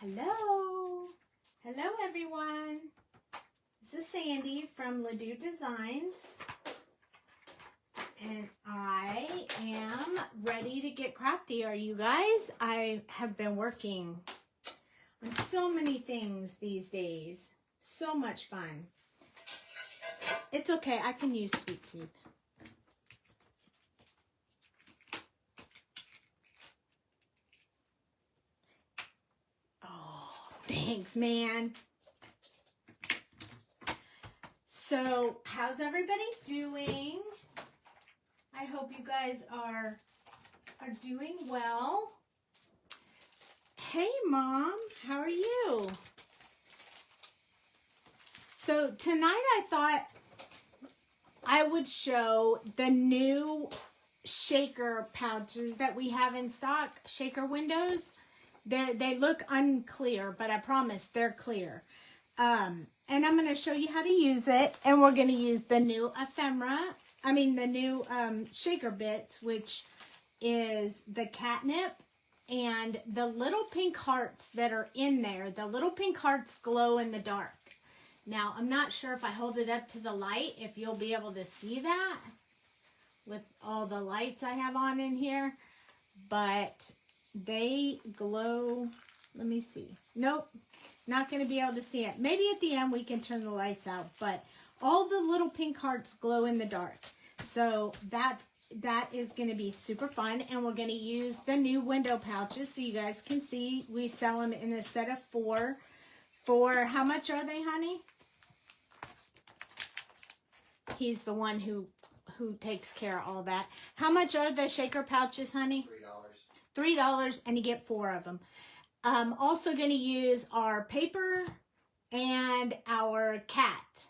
Hello. Hello, everyone. This is Sandy from Doux Designs. And I am ready to get crafty. Are you guys? I have been working on so many things these days. So much fun. It's okay. I can use Sweet Tooth. Thanks, man. So, how's everybody doing? I hope you guys are doing well. Hey, Mom, how are you? So, tonight I thought I would show the new shaker pouches that we have in stock, shaker windows. They look unclear, but I promise they're clear. And I'm going to show you how to use it. And we're going to use the new the new shaker bits, which is the Catnip and the little pink hearts that are in there. The little pink hearts glow in the dark. Now, I'm not sure if I hold it up to the light, if you'll be able to see that with all the lights I have on in here. But they glow. Let me see. Nope, not going to be able to see it. Maybe at the end we can turn the lights out, but all the little pink hearts glow in the dark. So that is going to be super fun, and we're going to use the new window pouches so you guys can see. We sell them in a set of 4 for how much are they, honey? He's the one who takes care of all that. How much are the shaker pouches, honey? $3, and you get 4 of them. Also going to use our paper and our cats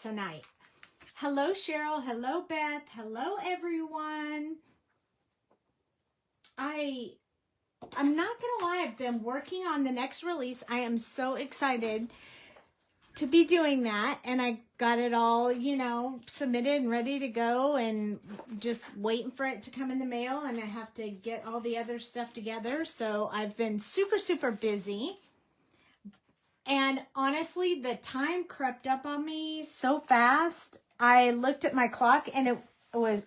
tonight. Hello, Cheryl. Hello, Beth. Hello, everyone. I'm not going to lie. I've been working on the next release. I am so excited to be doing that, and I got it all, submitted and ready to go, and just waiting for it to come in the mail, and I have to get all the other stuff together. So I've been super, super busy, and honestly, the time crept up on me so fast. I looked at my clock, and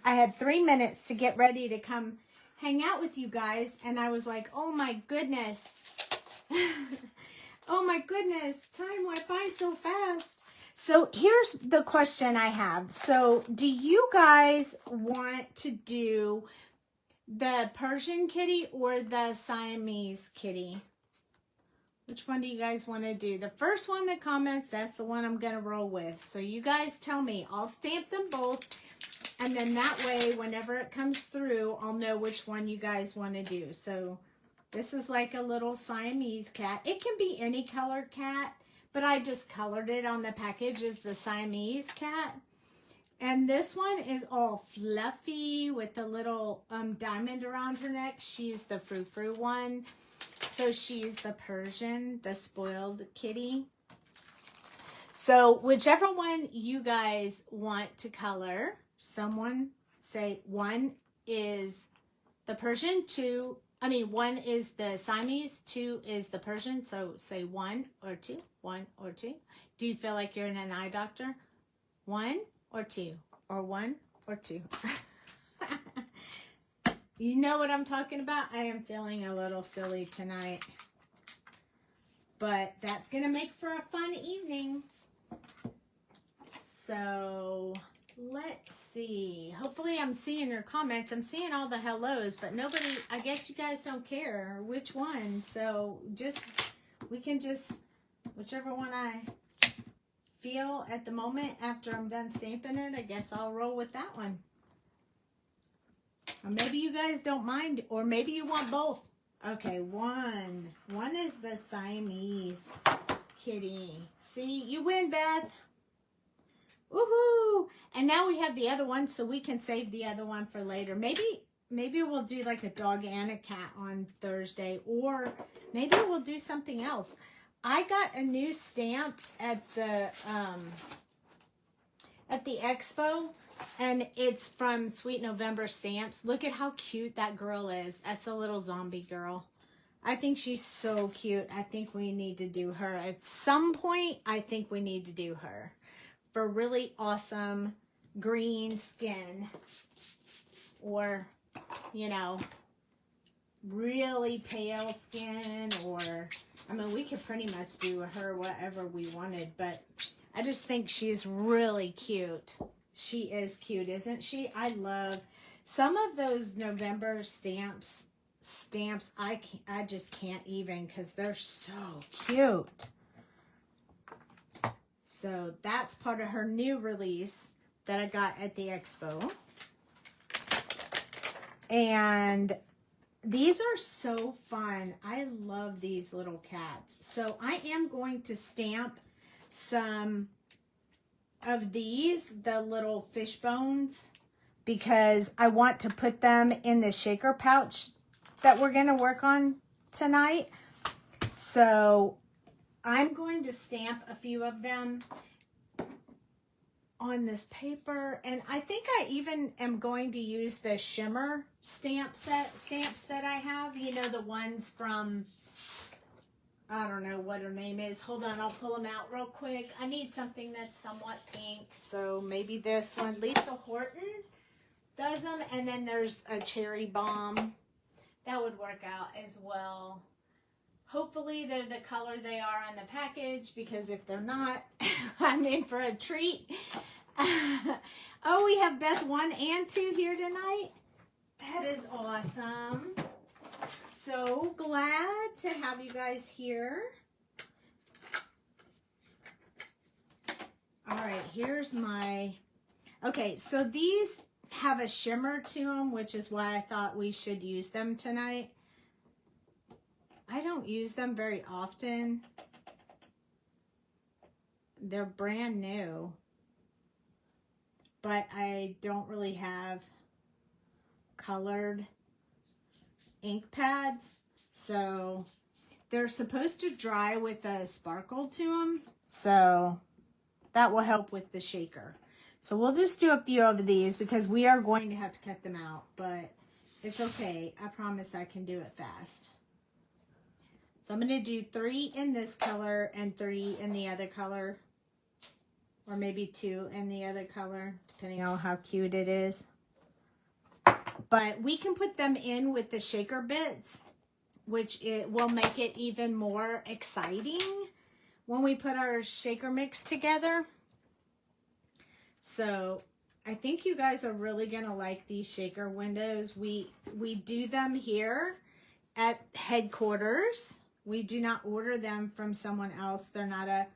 I had 3 minutes to get ready to come hang out with you guys, and I was like, oh my goodness. Oh my goodness, time went by so fast. So here's the question I have. So do you guys want to do the Persian kitty or the Siamese kitty? Which one do you guys want to do? The first one that comments, that's the one I'm going to roll with. So you guys tell me. I'll stamp them both. And then that way, whenever it comes through, I'll know which one you guys want to do. So this is like a little Siamese cat. It can be any color cat, but I just colored it on the package as the Siamese cat. And this one is all fluffy with a little diamond around her neck. She's the frou-frou one. So she's the Persian, the spoiled kitty. So whichever one you guys want to color, someone say 1 is the Persian, 1 is the Siamese, 2 is the Persian. So say 1 or 2, 1 or 2. Do you feel like you're in an eye doctor? 1 or 2, or 1 or 2. You know what I'm talking about? I am feeling a little silly tonight, but that's going to make for a fun evening. So let's see. Hopefully I'm seeing your comments. I'm seeing all the hellos, but nobody, I guess you guys don't care which one. So we can just, whichever one I feel at the moment after I'm done stamping it, I guess I'll roll with that one. Or maybe you guys don't mind, or maybe you want both. Okay, 1 is the Siamese kitty. See, you win, Beth. Woohoo! And now we have the other one, so we can save the other one for later. Maybe we'll do like a dog and a cat on Thursday, or maybe we'll do something else. I got a new stamp at the expo, and it's from Sweet November Stamps. Look at how cute that girl is. That's a little zombie girl. I think she's so cute. I think we need to do her. At some point, I think we need to do her. For really awesome green skin. Or, you know, really pale skin. Or, I mean, we could pretty much do her whatever we wanted. But I just think she's really cute. She is cute, isn't she? I love some of those November stamps. I just can't even, because they're so cute. So that's part of her new release that I got at the expo. And these are so fun. I love these little cats. So I am going to stamp some of these, the little fish bones, because I want to put them in the shaker pouch that we're going to work on tonight. So I'm going to stamp a few of them on this paper, and I think I even am going to use the shimmer stamps that I have, you know, the ones from, I don't know what her name is. Hold on, I'll pull them out real quick. I need something that's somewhat pink, so maybe this one. Lisa Horton does them, and then there's a cherry bomb. That would work out as well. Hopefully they're the color they are on the package, because if they're not, I'm in for a treat. Oh, we have Beth 1 and 2 here tonight. That is awesome. So glad to have you guys here. All right, here's my... Okay, so these have a shimmer to them, which is why I thought we should use them tonight. I don't use them very often. They're brand new, but I don't really have colored ink pads, so they're supposed to dry with a sparkle to them, so that will help with the shaker. So we'll just do a few of these because we are going to have to cut them out, but it's okay. I promise I can do it fast. So I'm going to do 3 in this color and 3 in the other color, or maybe 2 in the other color, depending on how cute it is. But we can put them in with the shaker bits, which it will make it even more exciting when we put our shaker mix together. So I think you guys are really going to like these shaker windows. We do them here at headquarters. We do not order them from someone else. They're not a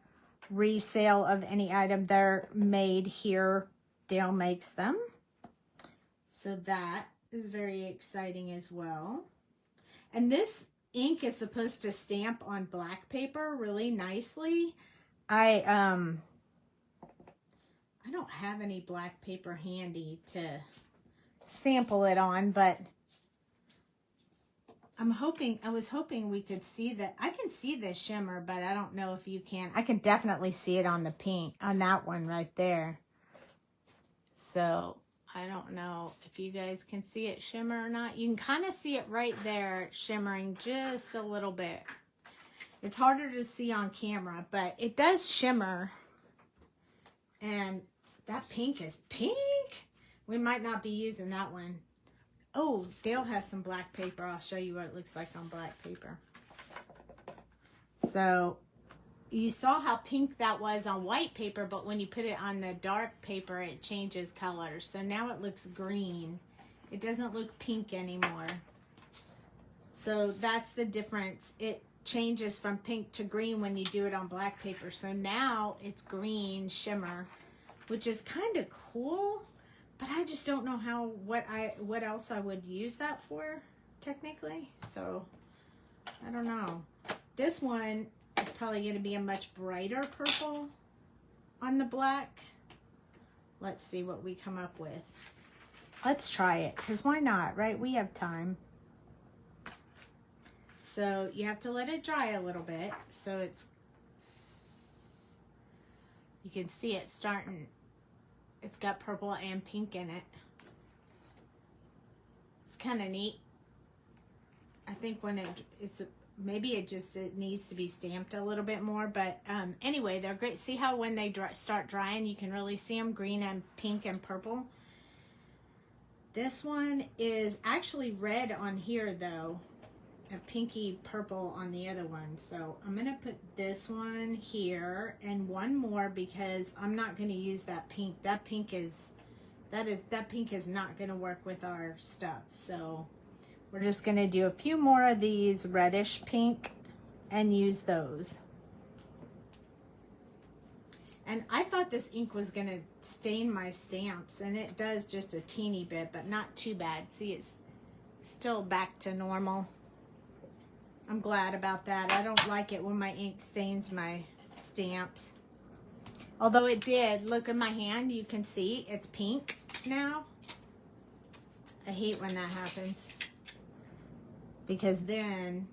resale of any item. They're made here. Dale makes them. So that is very exciting as well. And this ink is supposed to stamp on black paper really nicely. I don't have any black paper handy to sample it on, but I was hoping we could see that. I can see the shimmer, but I don't know if you can. I can definitely see it on the pink, on that one right there. So I don't know if you guys can see it shimmer or not. You can kind of see it right there, shimmering just a little bit. It's harder to see on camera, but it does shimmer. And that pink is pink. We might not be using that one. Oh, Dale has some black paper. I'll show you what it looks like on black paper. So you saw how pink that was on white paper, but when you put it on the dark paper, it changes colors. So now it looks green. It doesn't look pink anymore. So that's the difference. It changes from pink to green when you do it on black paper. So now it's green shimmer, which is kind of cool, but I just don't know what else I would use that for technically. So I don't know. This one is probably going to be a much brighter purple on the black. Let's see what we come up with. Let's try it, because why not, right? We have time. So you have to let it dry a little bit. So it's, you can see it starting, it's got purple and pink in it. It's kind of neat. I think when it's maybe it needs to be stamped a little bit more, but anyway, they're great. See how when they start drying, you can really see them green and pink and purple. This one is actually red on here though, a pinky purple on the other one. So I'm gonna put this one here and one more because I'm not gonna use that pink. That pink is not gonna work with our stuff. So we're just gonna do a few more of these reddish pink and use those. And I thought this ink was gonna stain my stamps, and it does just a teeny bit, but not too bad. See, it's still back to normal. I'm glad about that. I don't like it when my ink stains my stamps. Although it did, look at my hand, you can see it's pink now. I hate when that happens. Because then,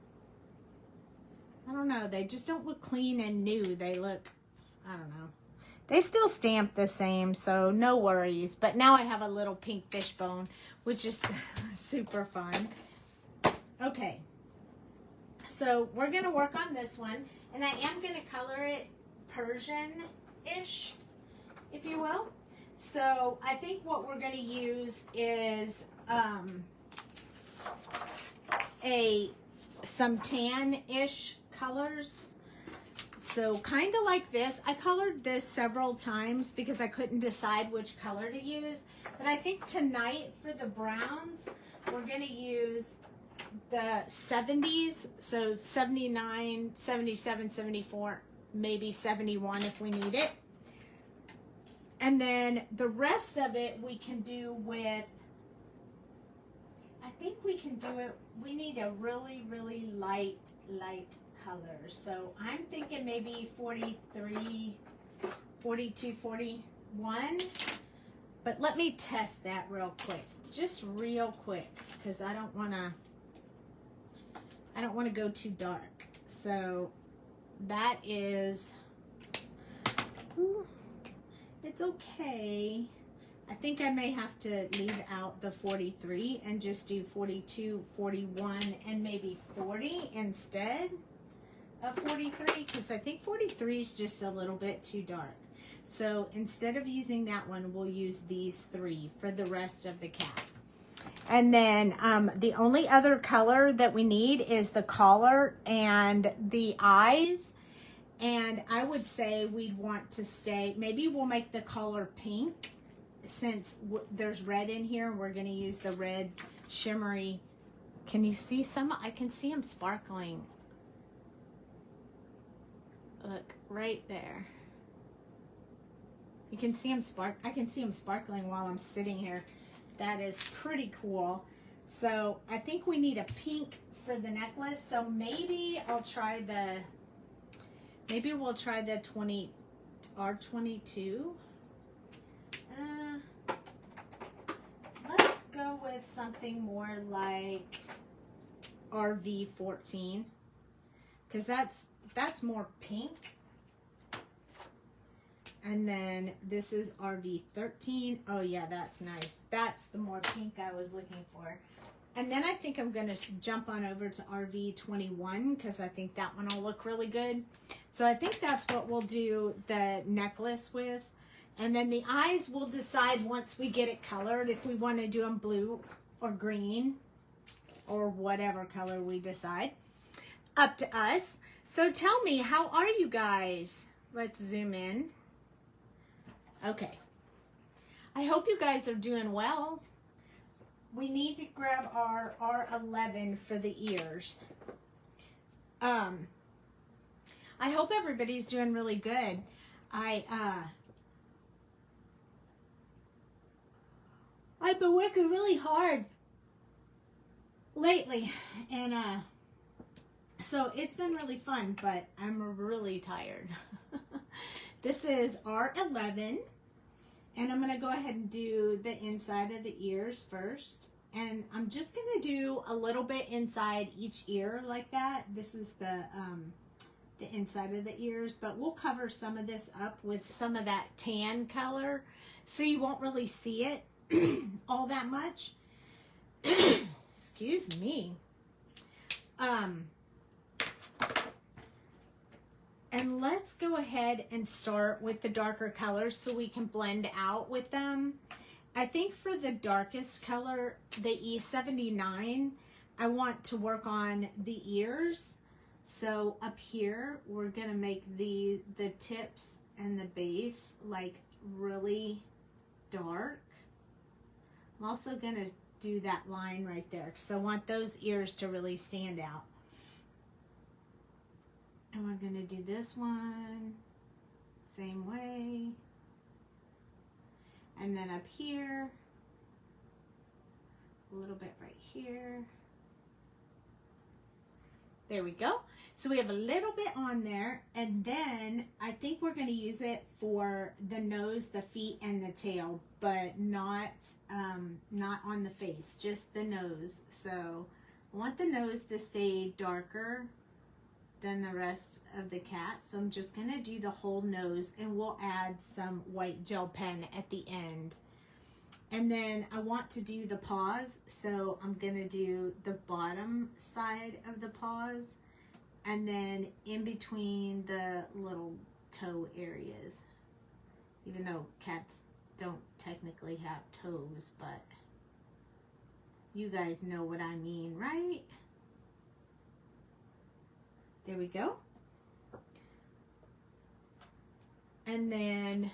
I don't know, they just don't look clean and new. They look, I don't know. They still stamp the same, so no worries. But now I have a little pink fishbone, which is super fun. Okay, so we're gonna work on this one, and I am gonna color it Persian-ish, if you will. So I think what we're gonna use is some tan-ish colors. So kind of like this. I colored this several times because I couldn't decide which color to use. But I think tonight for the browns, we're going to use the 70s. So 79, 77, 74, maybe 71 if we need it. And then the rest of it we can do with, I think we can do it, we need a really, really light color. So I'm thinking maybe 43, 42, 41. But let me test that real quick. Just real quick, because I don't want to go too dark. So that is, ooh, it's okay. I think I may have to leave out the 43 and just do 42, 41, and maybe 40 instead of 43, because I think 43 is just a little bit too dark. So instead of using that one, we'll use these three for the rest of the cat. And then the only other color that we need is the collar and the eyes. And I would say we'd want to stay, maybe we'll make the collar pink, since there's red in here. We're going to use the red shimmery. Can you see some? I can see them sparkling. Look, right there. You can see them I can see them sparkling while I'm sitting here. That is pretty cool. So I think we need a pink for the necklace. So maybe I'll try maybe we'll try the R22. Let's go with something more like RV14, because that's more pink. And then this is RV13. Oh yeah, that's nice. That's the more pink I was looking for. And then I think I'm going to jump on over to RV21, because I think that one will look really good. So I think that's what we'll do the necklace with. And then the eyes we'll decide once we get it colored if we want to do them blue or green or whatever color we decide. Up to us. So tell me, how are you guys? Let's zoom in. Okay. I hope you guys are doing well. We need to grab our R11 for the ears. I hope everybody's doing really good. I've been working really hard lately, and so it's been really fun, but I'm really tired. This is R11, and I'm going to go ahead and do the inside of the ears first, and I'm just going to do a little bit inside each ear like that. This is the inside of the ears, but we'll cover some of this up with some of that tan color, so you won't really see it all that much. Excuse me. And let's go ahead and start with the darker colors so we can blend out with them. I think for the darkest color, the E79, I want to work on the ears. So up here, we're gonna make the tips and the base like really dark. I'm also gonna do that line right there because I want those ears to really stand out. And we're gonna do this one, same way. And then up here, a little bit right here. There we go. So we have a little bit on there, and then I think we're gonna use it for the nose, the feet, and the tail, but not on the face, just the nose. So I want the nose to stay darker than the rest of the cat. So I'm just gonna do the whole nose, and we'll add some white gel pen at the end. And then I want to do the paws, so I'm gonna do the bottom side of the paws, and then in between the little toe areas. Even though cats don't technically have toes, but you guys know what I mean, right? There we go. And then,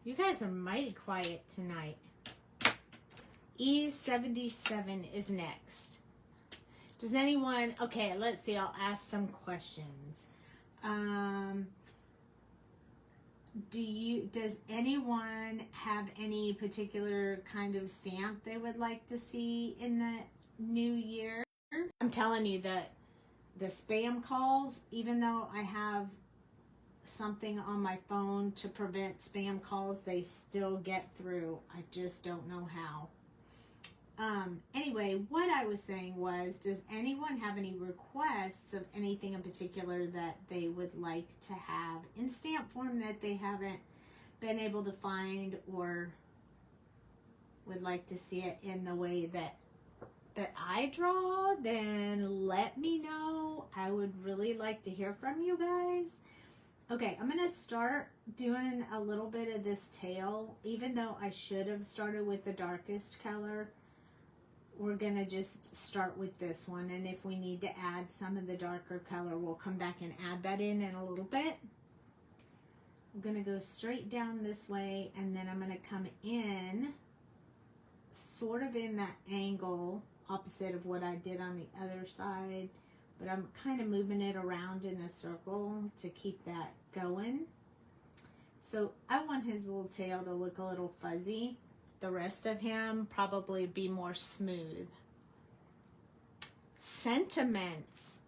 you guys are mighty quiet tonight. E77 is next. Does anyone, okay, let's see, I'll ask some questions. Does anyone have any particular kind of stamp they would like to see in the new year? I'm telling you that the spam calls, even though I have something on my phone to prevent spam calls, they still get through. I just don't know how. Anyway, what I was saying was, does anyone have any requests of anything in particular that they would like to have in stamp form that they haven't been able to find, or would like to see it in the way that I draw? Then let me know. I would really like to hear from you guys. Okay, I'm gonna start doing a little bit of this tail, even though I should have started with the darkest color. We're gonna just start with this one, and if we need to add some of the darker color, we'll come back and add that in a little bit. I'm gonna go straight down this way, and then I'm gonna come in sort of in that angle opposite of what I did on the other side, but I'm kind of moving it around in a circle to keep that going. So I want his little tail to look a little fuzzy. The rest of him probably be more smooth. Sentiments.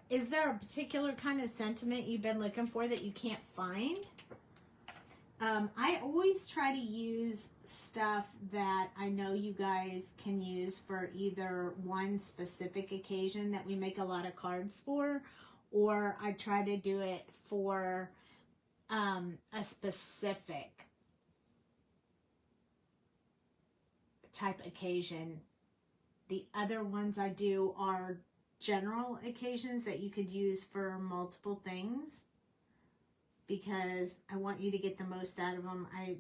Is there a particular kind of sentiment you've been looking for that you can't find? I always try to use stuff that I know you guys can use for either one specific occasion that we make a lot of cards for, or I try to do it for a specific type occasion. The other ones I do are general occasions that you could use for multiple things, because I want you to get the most out of them. I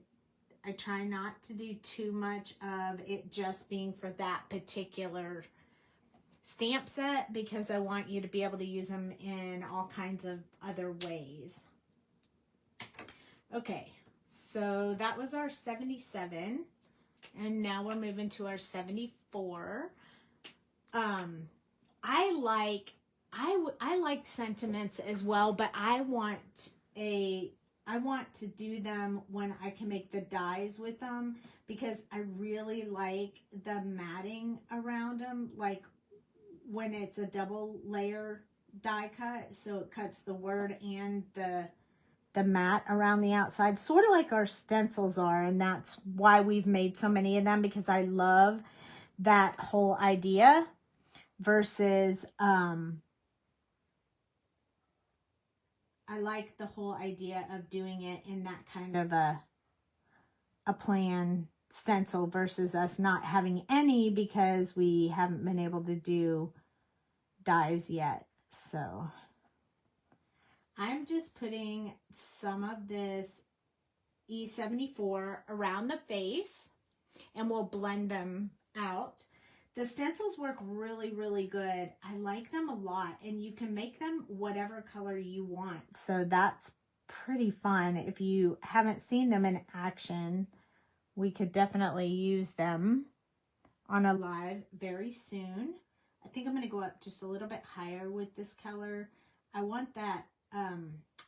try not to do too much of it just being for that particular stamp set, because I want you to be able to use them in all kinds of other ways. Okay, so that was our 77. And now we're moving to our 74. I like sentiments as well, but I want to do them when I can make the dies with them, because I really like the matting around them, like when it's a double layer die cut, so it cuts the word and the mat around the outside, sort of like our stencils are, and that's why we've made so many of them, because I love that whole idea versus I like the whole idea of doing it in that kind of a plan stencil versus us not having any because we haven't been able to do dies yet. So I'm just putting some of this E74 around the face, and we'll blend them out. The stencils work really, really good. I like them a lot, and you can make them whatever color you want. So that's pretty fun. If you haven't seen them in action, we could definitely use them on a live very soon. I think I'm going to go up just a little bit higher with this color. I want that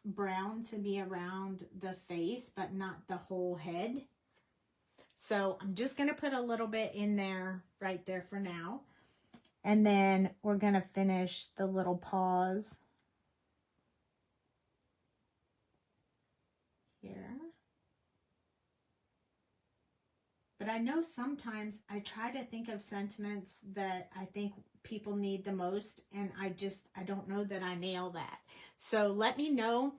brown to be around the face, but not the whole head. So I'm just going to put a little bit in there, right there for now. And then we're going to finish the little paws here. But I know sometimes I try to think of sentiments that I think people need the most, and I don't know that I nail that. So let me know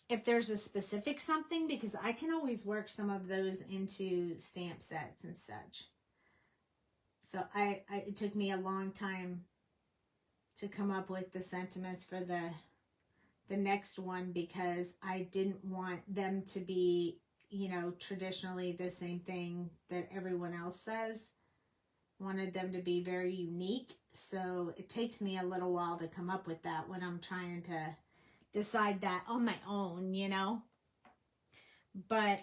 if there's a specific something, because I can always work some of those into stamp sets and such. So it took me a long time to come up with the sentiments for the next one, because I didn't want them to be, you know, traditionally the same thing that everyone else says. Wanted them to be very unique. So it takes me a little while to come up with that when I'm trying to decide that on my own, you know. But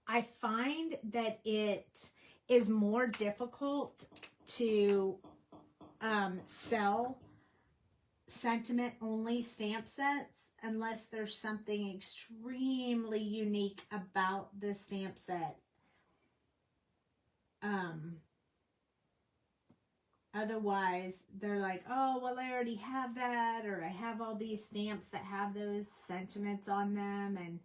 I find that it is more difficult to sell sentiment only stamp sets unless there's something extremely unique about the stamp set. Otherwise they're like, oh well, I already have that, or I have all these stamps that have those sentiments on them, and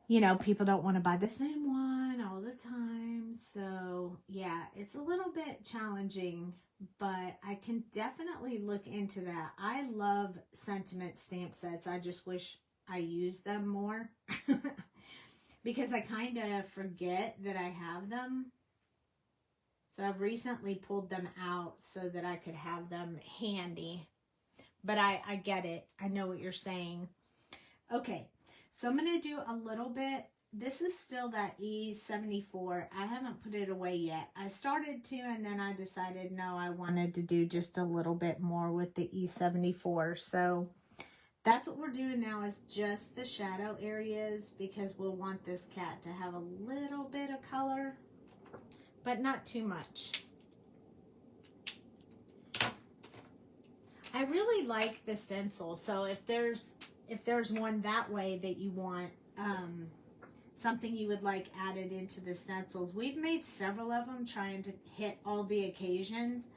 you know, people don't want to buy the same one all the time. So yeah, it's a little bit challenging, but I can definitely look into that. I love sentiment stamp sets. I just wish I used them more because I kind of forget that I have them. So I've recently pulled them out so that I could have them handy. But I get it. I know what you're saying. Okay, so I'm going to do a little bit. This is still that E74. I haven't put it away yet. I started to, and then I decided no, I wanted to do just a little bit more with the E74. So that's what we're doing now, is just the shadow areas, because we'll want this cat to have a little bit of color, but not too much. I really like the stencil. So if there's one that way that you want, something you would like added into the stencils. We've made several of them trying to hit all the occasions,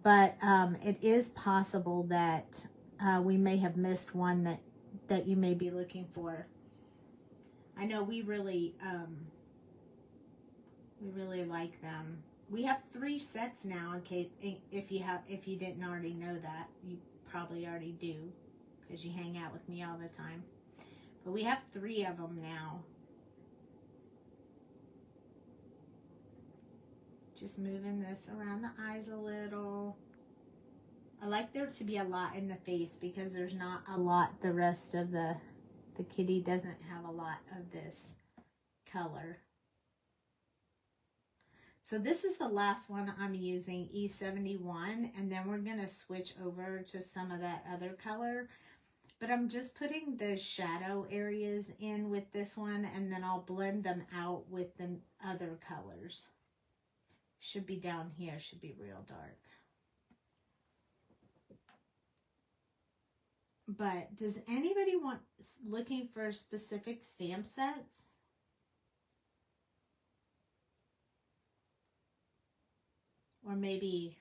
but it is possible that we may have missed one that you may be looking for. I know we really like them. We have 3 sets now, in case if you didn't already know that. You probably already do, because you hang out with me all the time. But we have 3 of them now. Just moving this around the eyes a little. I like there to be a lot in the face, because there's not a lot. The rest of the kitty doesn't have a lot of this color. So this is the last one I'm using, E71, and then we're going to switch over to some of that other color. But I'm just putting the shadow areas in with this one, and then I'll blend them out with the other colors. Should be down here, should be real dark. But does anybody looking for specific stamp sets? Or maybe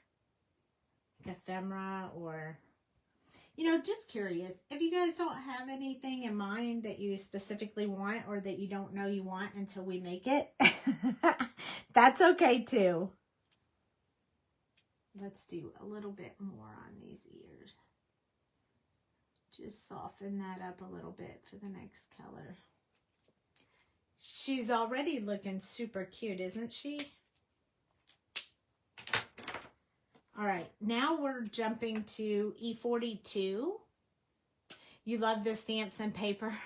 like ephemera, or, you know, just curious. If you guys don't have anything in mind that you specifically want, or that you don't know you want until we make it, that's okay too. Let's do a little bit more on these ears. Just soften that up a little bit for the next color. She's already looking super cute, isn't she? All right, now we're jumping to E42. You love the stamps and paper.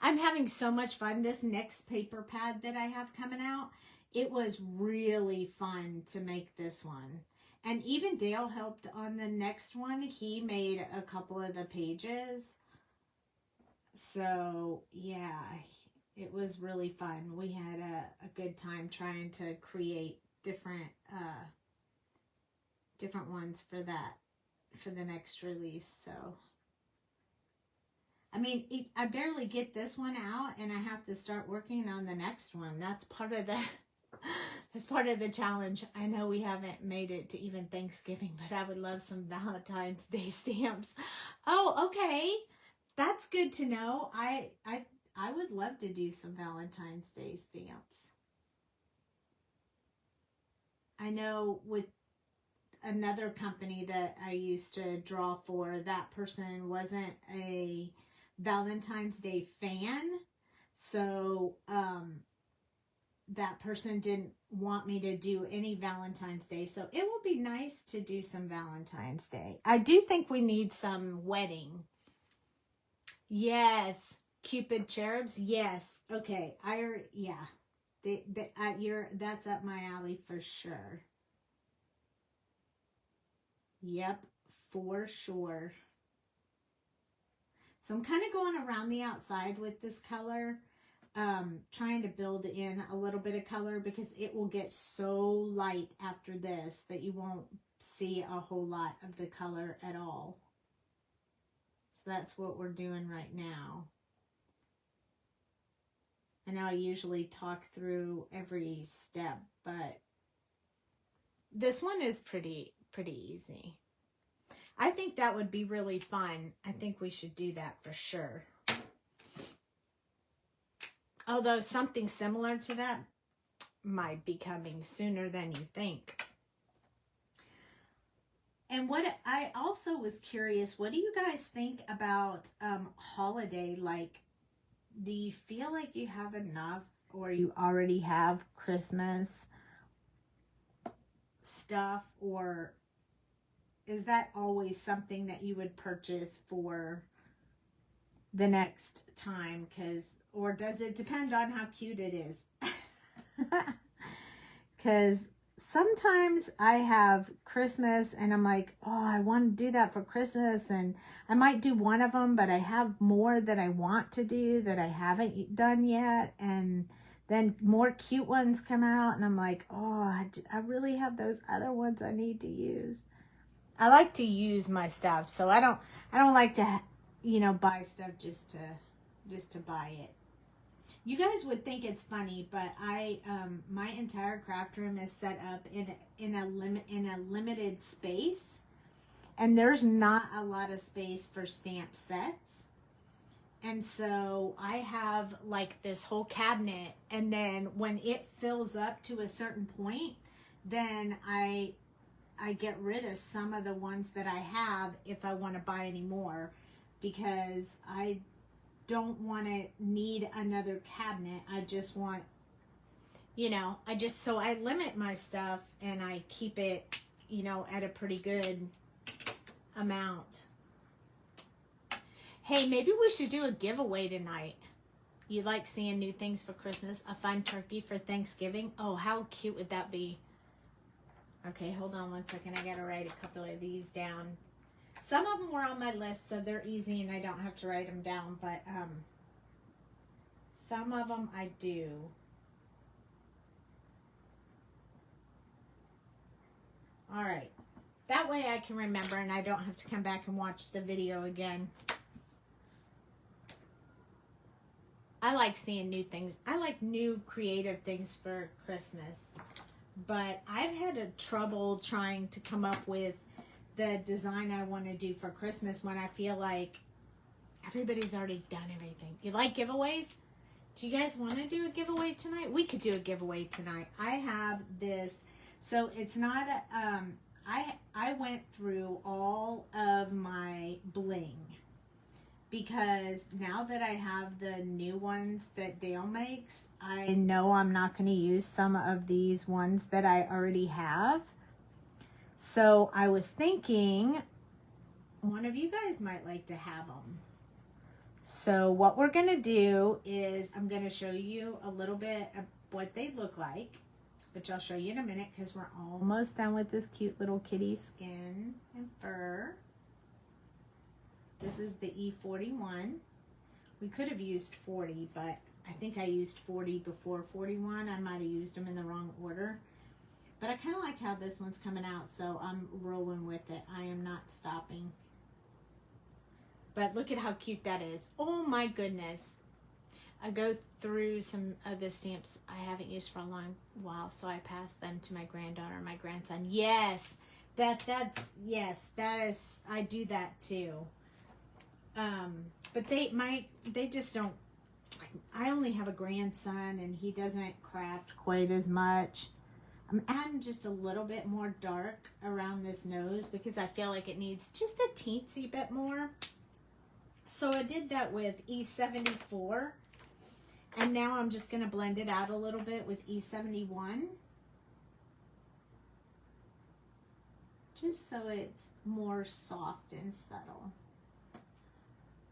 I'm having so much fun. This next paper pad that I have coming out, it was really fun to make this one. And even Dale helped on the next one. He made a couple of the pages. So, yeah, it was really fun. We had a good time trying to create different ones for the next release. So, I mean, I barely get this one out, and I have to start working on the next one. That's part of the challenge. I know we haven't made it to even Thanksgiving, but I would love some Valentine's Day stamps. Oh, okay. That's good to know. I would love to do some Valentine's Day stamps. I know with another company that I used to draw for, that person wasn't a Valentine's Day fan, so that person didn't want me to do any Valentine's Day, so it will be nice to do some Valentine's Day. I do think we need some wedding. Yes, Cupid cherubs. Yes. Okay. Yeah. That's up my alley for sure. Yep, for sure. So I'm kind of going around the outside with this color, trying to build in a little bit of color because it will get so light after this that you won't see a whole lot of the color at all. So that's what we're doing right now. I know I usually talk through every step, but this one is pretty easy. I think that would be really fun. I think we should do that for sure. Although something similar to that might be coming sooner than you think. And what I also was curious, what do you guys think about holiday? Like, do you feel like you have enough, or you already have Christmas stuff, or is that always something that you would purchase for the next time? Or does it depend on how cute it is? Because sometimes I have Christmas and I'm like, oh, I want to do that for Christmas, and I might do one of them, but I have more that I want to do that I haven't done yet, and then more cute ones come out and I'm like, oh, I really have those other ones I need to use. I like to use my stuff, so I don't like to, buy stuff just to buy it. You guys would think it's funny, but my entire craft room is set up in a limited space, and there's not a lot of space for stamp sets. And so I have like this whole cabinet, and then when it fills up to a certain point, then I get rid of some of the ones that I have if I want to buy any more, because I don't want to need another cabinet. I just want, so I limit my stuff and I keep it, at a pretty good amount. Hey, maybe we should do a giveaway tonight. You like seeing new things for Christmas? A fun turkey for Thanksgiving? Oh, how cute would that be? Okay, hold on one second. I gotta write a couple of these down. Some of them were on my list, so they're easy and I don't have to write them down, but some of them I do. All right. That way I can remember and I don't have to come back and watch the video again. I like seeing new things. I like new creative things for Christmas. But I've had trouble trying to come up with the design I want to do for Christmas when I feel like everybody's already done everything. You like giveaways? Do you guys want to do a giveaway tonight? We could do a giveaway tonight. I have this, so it's not a, I went through all of my bling, because now that I have the new ones that Dale makes, I know I'm not going to use some of these ones that I already have. So I was thinking one of you guys might like to have them. So what we're going to do is I'm going to show you a little bit of what they look like, which I'll show you in a minute because we're almost done with this cute little kitty skin and fur. This is the E41. We could have used 40, but I think I used 40 before 41. I might have used them in the wrong order. But I kind of like how this one's coming out, so I'm rolling with it. I am not stopping. But look at how cute that is. Oh my goodness. I go through some of the stamps I haven't used for a long while, so I pass them to my granddaughter and my grandson. Yes, yes, that is, I do that too. But they just don't, I only have a grandson and he doesn't craft quite as much. I'm adding just a little bit more dark around this nose because I feel like it needs just a teensy bit more. So I did that with E74. And now I'm just going to blend it out a little bit with E71. Just so it's more soft and subtle.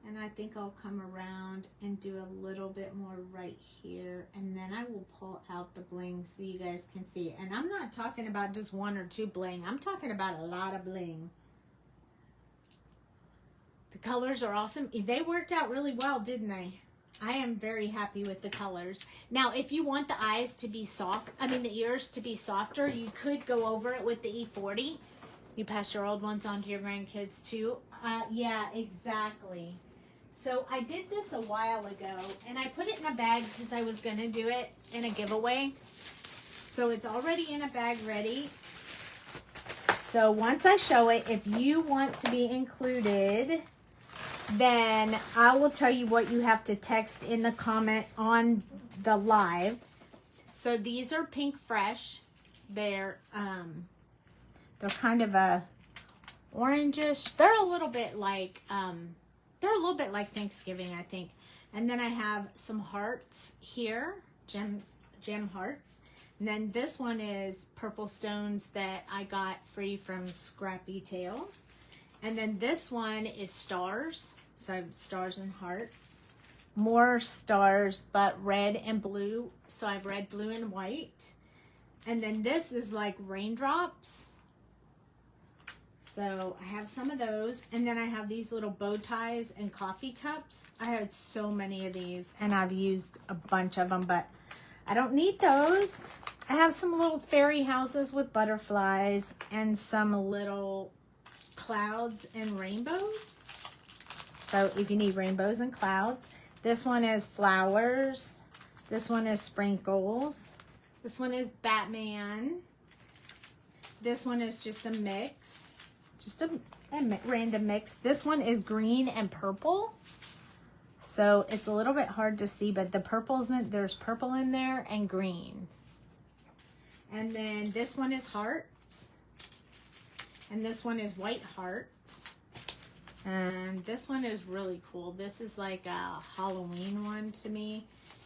And I think I'll come around and do a little bit more right here. And then I will pull out the bling so you guys can see it. And I'm not talking about just 1 or 2 bling. I'm talking about a lot of bling. The colors are awesome. They worked out really well, didn't they? I am very happy with the colors. Now, if you want the eyes to be soft, the ears to be softer, you could go over it with the E40. You pass your old ones on to your grandkids too. Yeah, exactly. So I did this a while ago, and I put it in a bag because I was going to do it in a giveaway. So it's already in a bag ready. So once I show it, if you want to be included, then I will tell you what you have to text in the comment on the live. So these are Pink Fresh. They're kind of a orangish. They're a little bit like Thanksgiving, I think. And then I have some hearts here, gem hearts. And then this one is purple stones that I got free from Scrappy Tales. And then this one is stars. So I have stars and hearts. More stars, but red and blue. So I have red, blue, and white. And then this is like raindrops. So I have some of those. And then I have these little bow ties and coffee cups. I had so many of these and I've used a bunch of them, but I don't need those. I have some little fairy houses with butterflies and some little clouds and rainbows. So if you need rainbows and clouds, this one is flowers. This one is sprinkles. This one is Batman. This one is just a mix, just a random mix. This one is green and purple. So it's a little bit hard to see, but the purple's there's purple in there and green. And then this one is hearts. And this one is white hearts. And this one is really cool. This is like a Halloween one to me.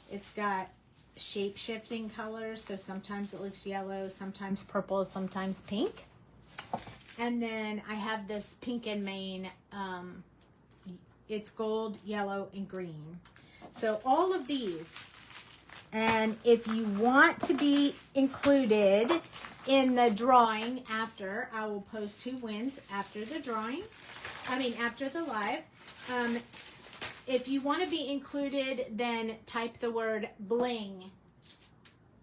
It's got shape-shifting colors. So sometimes it looks yellow, sometimes purple, sometimes pink. And then I have this pink and mane. It's gold, yellow, and green. So all of these. And if you want to be included in the drawing after, I will post 2 wins after the drawing. After the live. If you want to be included, then type the word bling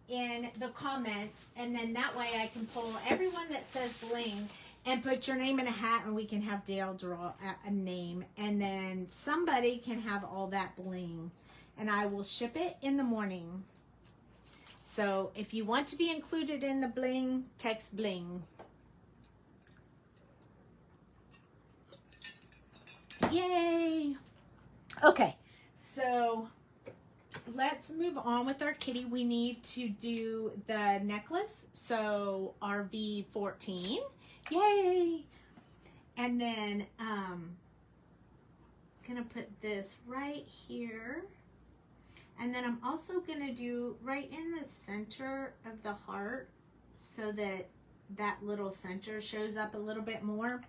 in the comments. And then that way I can pull everyone that says bling and put your name in a hat, and we can have Dale draw a name. And then somebody can have all that bling. And I will ship it in the morning. So if you want to be included in the bling, text bling. Yay! Okay, so let's move on with our kitty. We need to do the necklace. So RV14. Yay! And then I'm gonna put this right here. And then I'm also gonna do right in the center of the heart so that that little center shows up a little bit more.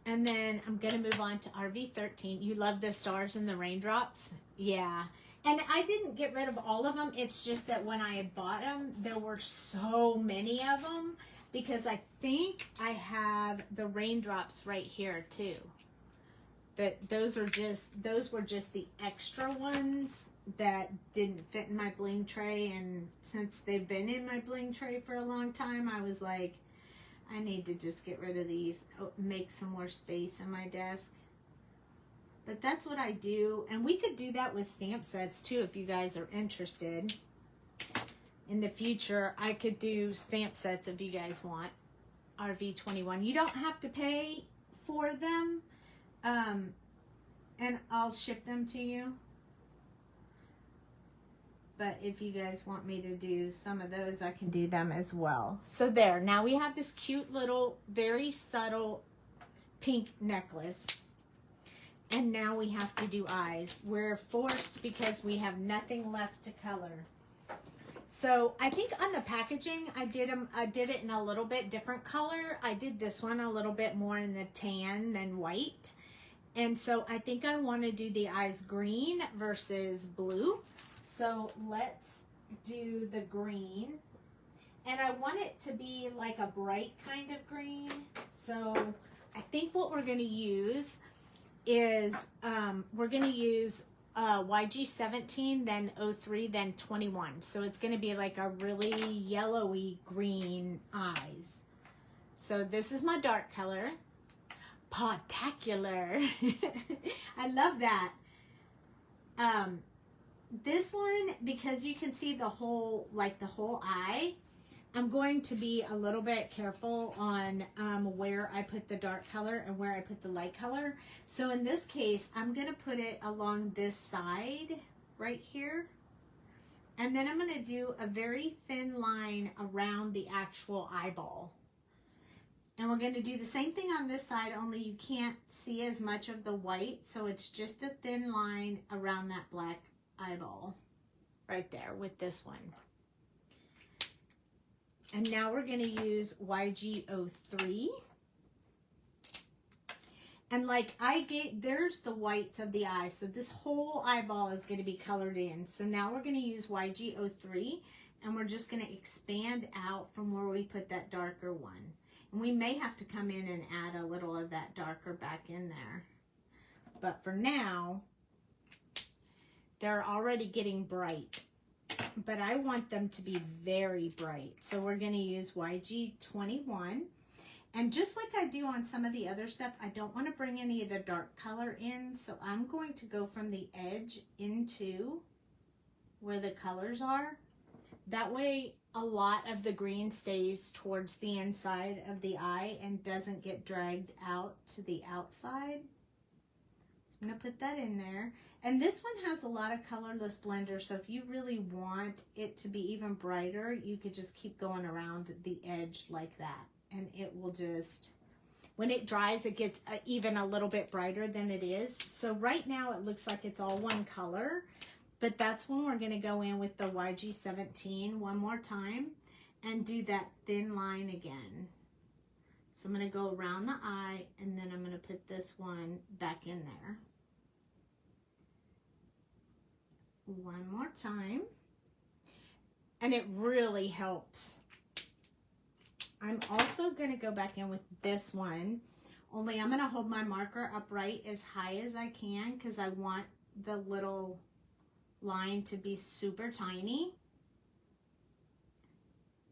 And then I'm going to move on to RV13. You love the stars and the raindrops? Yeah. And I didn't get rid of all of them. It's just that when I had bought them, there were so many of them because I think I have the raindrops right here too. Those were just the extra ones that didn't fit in my bling tray. And since they've been in my bling tray for a long time, I was like, I need to just get rid of these, make some more space in my desk. But that's what I do. And we could do that with stamp sets too if you guys are interested. In the future, I could do stamp sets if you guys want. RV21. You don't have to pay for them. And I'll ship them to you. But if you guys want me to do some of those, I can do them as well. So there, now we have this cute little, very subtle pink necklace. And now we have to do eyes. We're forced because we have nothing left to color. So I think on the packaging, I did it in a little bit different color. I did this one a little bit more in the tan than white. And so I think I want to do the eyes green versus blue. So let's do the green. And I want it to be like a bright kind of green. So I think what we're going to use is we're going to use YG17, then 03, then 21. So it's going to be like a really yellowy green eyes. So this is my dark color. Spectacular. I love that. This one, because you can see the whole, like the whole eye, I'm going to be a little bit careful on where I put the dark color and where I put the light color. So in this case, I'm going to put it along this side right here. And then I'm going to do a very thin line around the actual eyeball. And we're going to do the same thing on this side, only you can't see as much of the white. So it's just a thin line around that black eyeball right there with this one. And now we're going to use YG03. And like there's the whites of the eye. So this whole eyeball is going to be colored in. So now we're going to use YG03 and we're just going to expand out from where we put that darker one. And we may have to come in and add a little of that darker back in there. But for now, they're already getting bright. But I want them to be very bright. So we're going to use YG21. And just like I do on some of the other stuff, I don't want to bring any of the dark color in. So I'm going to go from the edge into where the colors are. That way, a lot of the green stays towards the inside of the eye and doesn't get dragged out to the outside. I'm going to put that in there. And this one has a lot of colorless blender, so if you really want it to be even brighter, you could just keep going around the edge like that. And it will just, when it dries, it gets even a little bit brighter than it is. So right now it looks like it's all one color, but that's when we're going to go in with the YG17 one more time and do that thin line again. So I'm going to go around the eye and then I'm going to put this one back in there. One more time. And it really helps. I'm also going to go back in with this one, only I'm going to hold my marker upright as high as I can because I want the little line to be super tiny.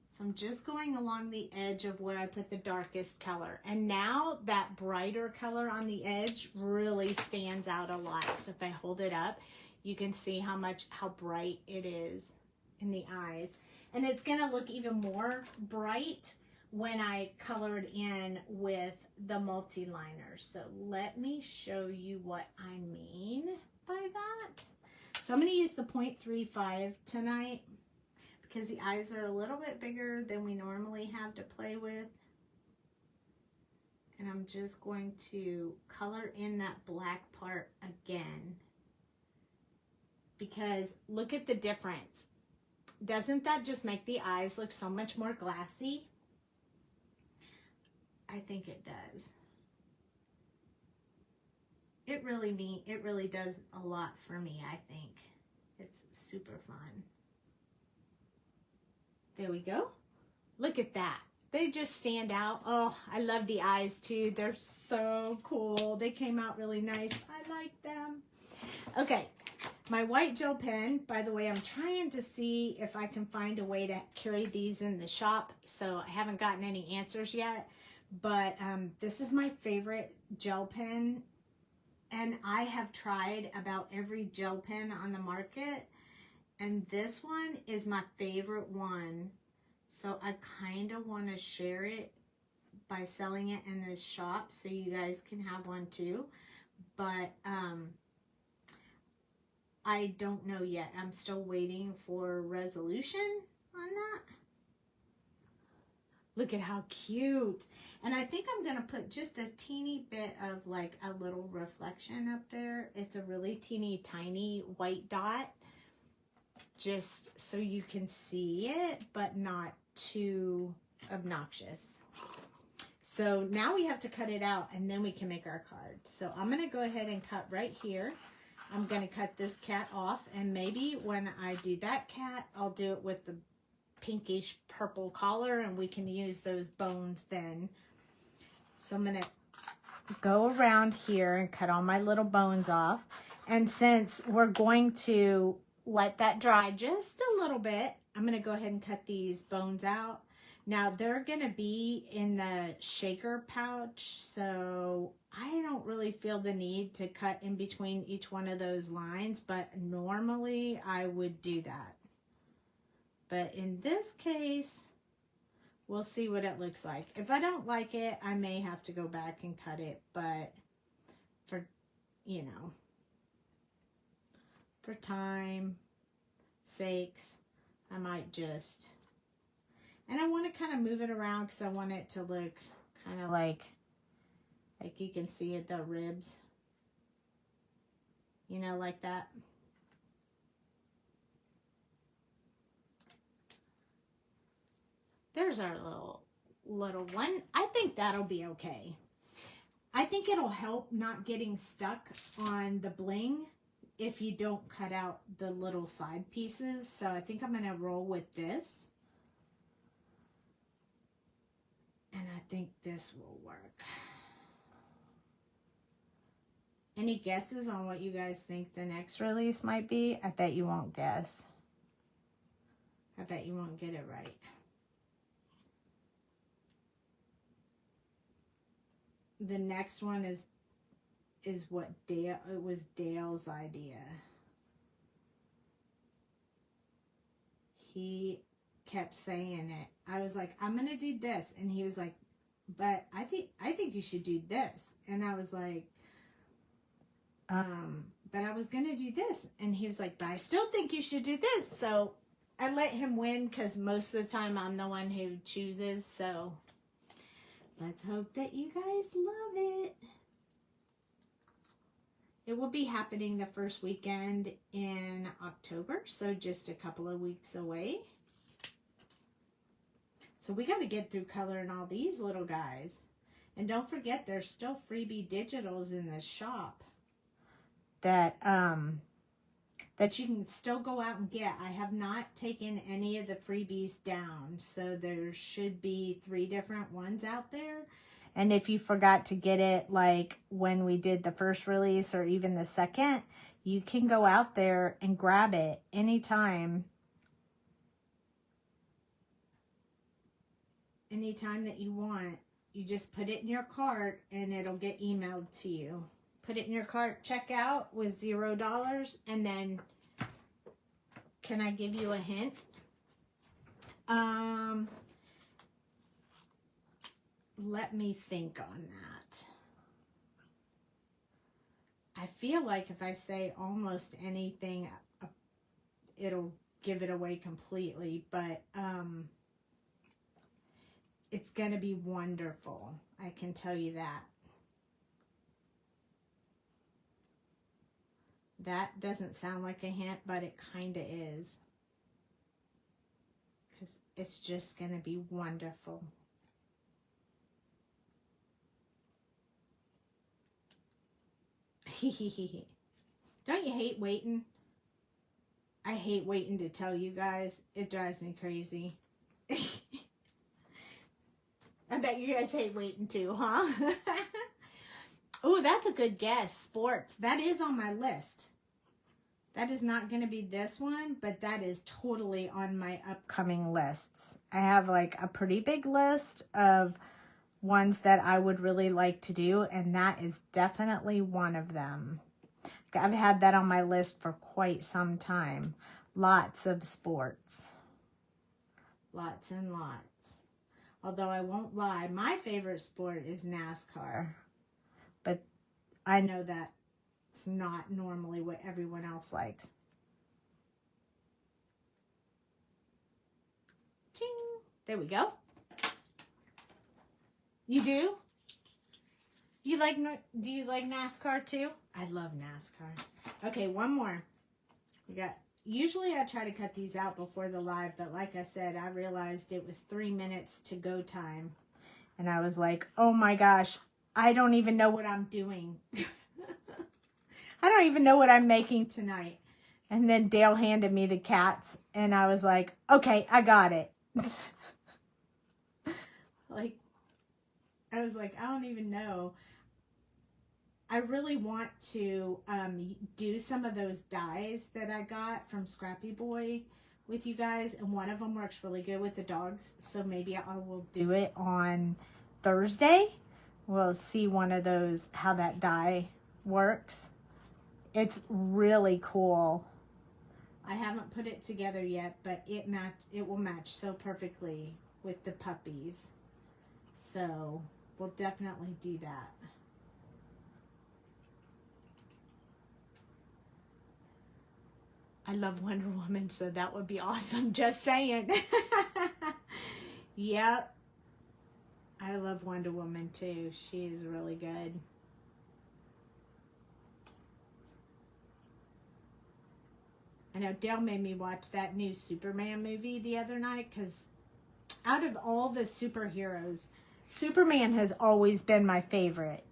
So I'm just going along the edge of where I put the darkest color. And now that brighter color on the edge really stands out a lot. So if I hold it up, you can see how bright it is in the eyes. And it's going to look even more bright when I colored in with the multi-liner. So let me show you what I mean by that. So I'm going to use the 0.35 tonight because the eyes are a little bit bigger than we normally have to play with. And I'm just going to color in that black part again. Because look at the difference. Doesn't that just make the eyes look so much more glassy? I think it does. it really does a lot for me, I think. It's super fun. There we go. Look at that. They just stand out. Oh, I love the eyes too. They're so cool. They came out really nice. I like them. Okay, my white gel pen, by the way, I'm trying to see if I can find a way to carry these in the shop. So I haven't gotten any answers yet, but this is my favorite gel pen. And I have tried about every gel pen on the market. And this one is my favorite one. So I kind of want to share it by selling it in the shop so you guys can have one too. But I don't know yet. I'm still waiting for resolution on that. Look at how cute. And I think I'm going to put just a teeny bit of like a little reflection up there. It's a really teeny tiny white dot, just so you can see it, but not too obnoxious. So now we have to cut it out and then we can make our card. So I'm going to go ahead and cut right here. I'm going to cut this cat off, and maybe when I do that cat, I'll do it with the pinkish purple collar and we can use those bones then. So I'm going to go around here and cut all my little bones off. And since we're going to let that dry just a little bit, I'm going to go ahead and cut these bones out. Now they're going to be in the shaker pouch, so I don't really feel the need to cut in between each one of those lines, but normally I would do that. But in this case, we'll see what it looks like. If I don't like it, I may have to go back and cut it, but for, you know, for time sakes, I might just, and I want to kind of move it around because I want it to look kind of like you can see it, the ribs, you know, like that. There's our little one. I think that'll be okay. I think it'll help not getting stuck on the bling if you don't cut out the little side pieces. So I think I'm going to roll with this. And I think this will work. Any guesses on what you guys think the next release might be? I bet you won't guess. I bet you won't get it right. The next one is what Dale, it was Dale's idea. He kept saying it. I was like, I'm gonna do this, and he was like, but I think you should do this. And I was like, but I was gonna do this, and he was like, but I still think you should do this. So I let him win because most of the time I'm the one who chooses. So let's hope that you guys love it. It will be happening the first weekend in October, so just a couple of weeks away. So we got to get through coloring all these little guys. And don't forget, there's still freebie digitals in this shop that that you can still go out and get. I have not taken any of the freebies down, so there should be 3 different ones out there. And if you forgot to get it, like when we did the first release or even the second, you can go out there and grab it anytime. Anytime that you want. You just put it in your cart and it'll get emailed to you. Put it in your cart, checkout with $0, and then, can I give you a hint? Let me think on that. I feel like if I say almost anything, it'll give it away completely, but it's going to be wonderful. I can tell you that. That doesn't sound like a hint, but it kind of is. Because it's just going to be wonderful. Don't you hate waiting? I hate waiting to tell you guys. It drives me crazy. I bet you guys hate waiting too, huh? Oh, that's a good guess. Sports. That is on my list. That is not going to be this one, but that is totally on my upcoming lists. I have like a pretty big list of ones that I would really like to do, and that is definitely one of them. I've had that on my list for quite some time. Lots of sports. Lots and lots. Although I won't lie, my favorite sport is NASCAR. But I know that it's not normally what everyone else likes. Ching! There we go. You do? Do you like NASCAR too? I love NASCAR. Okay, one more. Usually I try to cut these out before the live, but like I said, I realized it was 3 minutes to go time. And I was like, oh my gosh, I don't even know what I'm doing. I don't even know what I'm making tonight. And then Dale handed me the cats, and I was like, okay, I got it. I was like, I don't even know. I really want to do some of those dies that I got from Scrappy Boy with you guys, and one of them works really good with the dogs, so maybe I will do it on Thursday. We'll see one of those, how that die works. It's really cool. I haven't put it together yet, but it will match so perfectly with the puppies. So we'll definitely do that. I love Wonder Woman, so that would be awesome. Just saying. Yep. I love Wonder Woman too. She is really good. I know Dale made me watch that new Superman movie the other night, because out of all the superheroes, Superman has always been my favorite.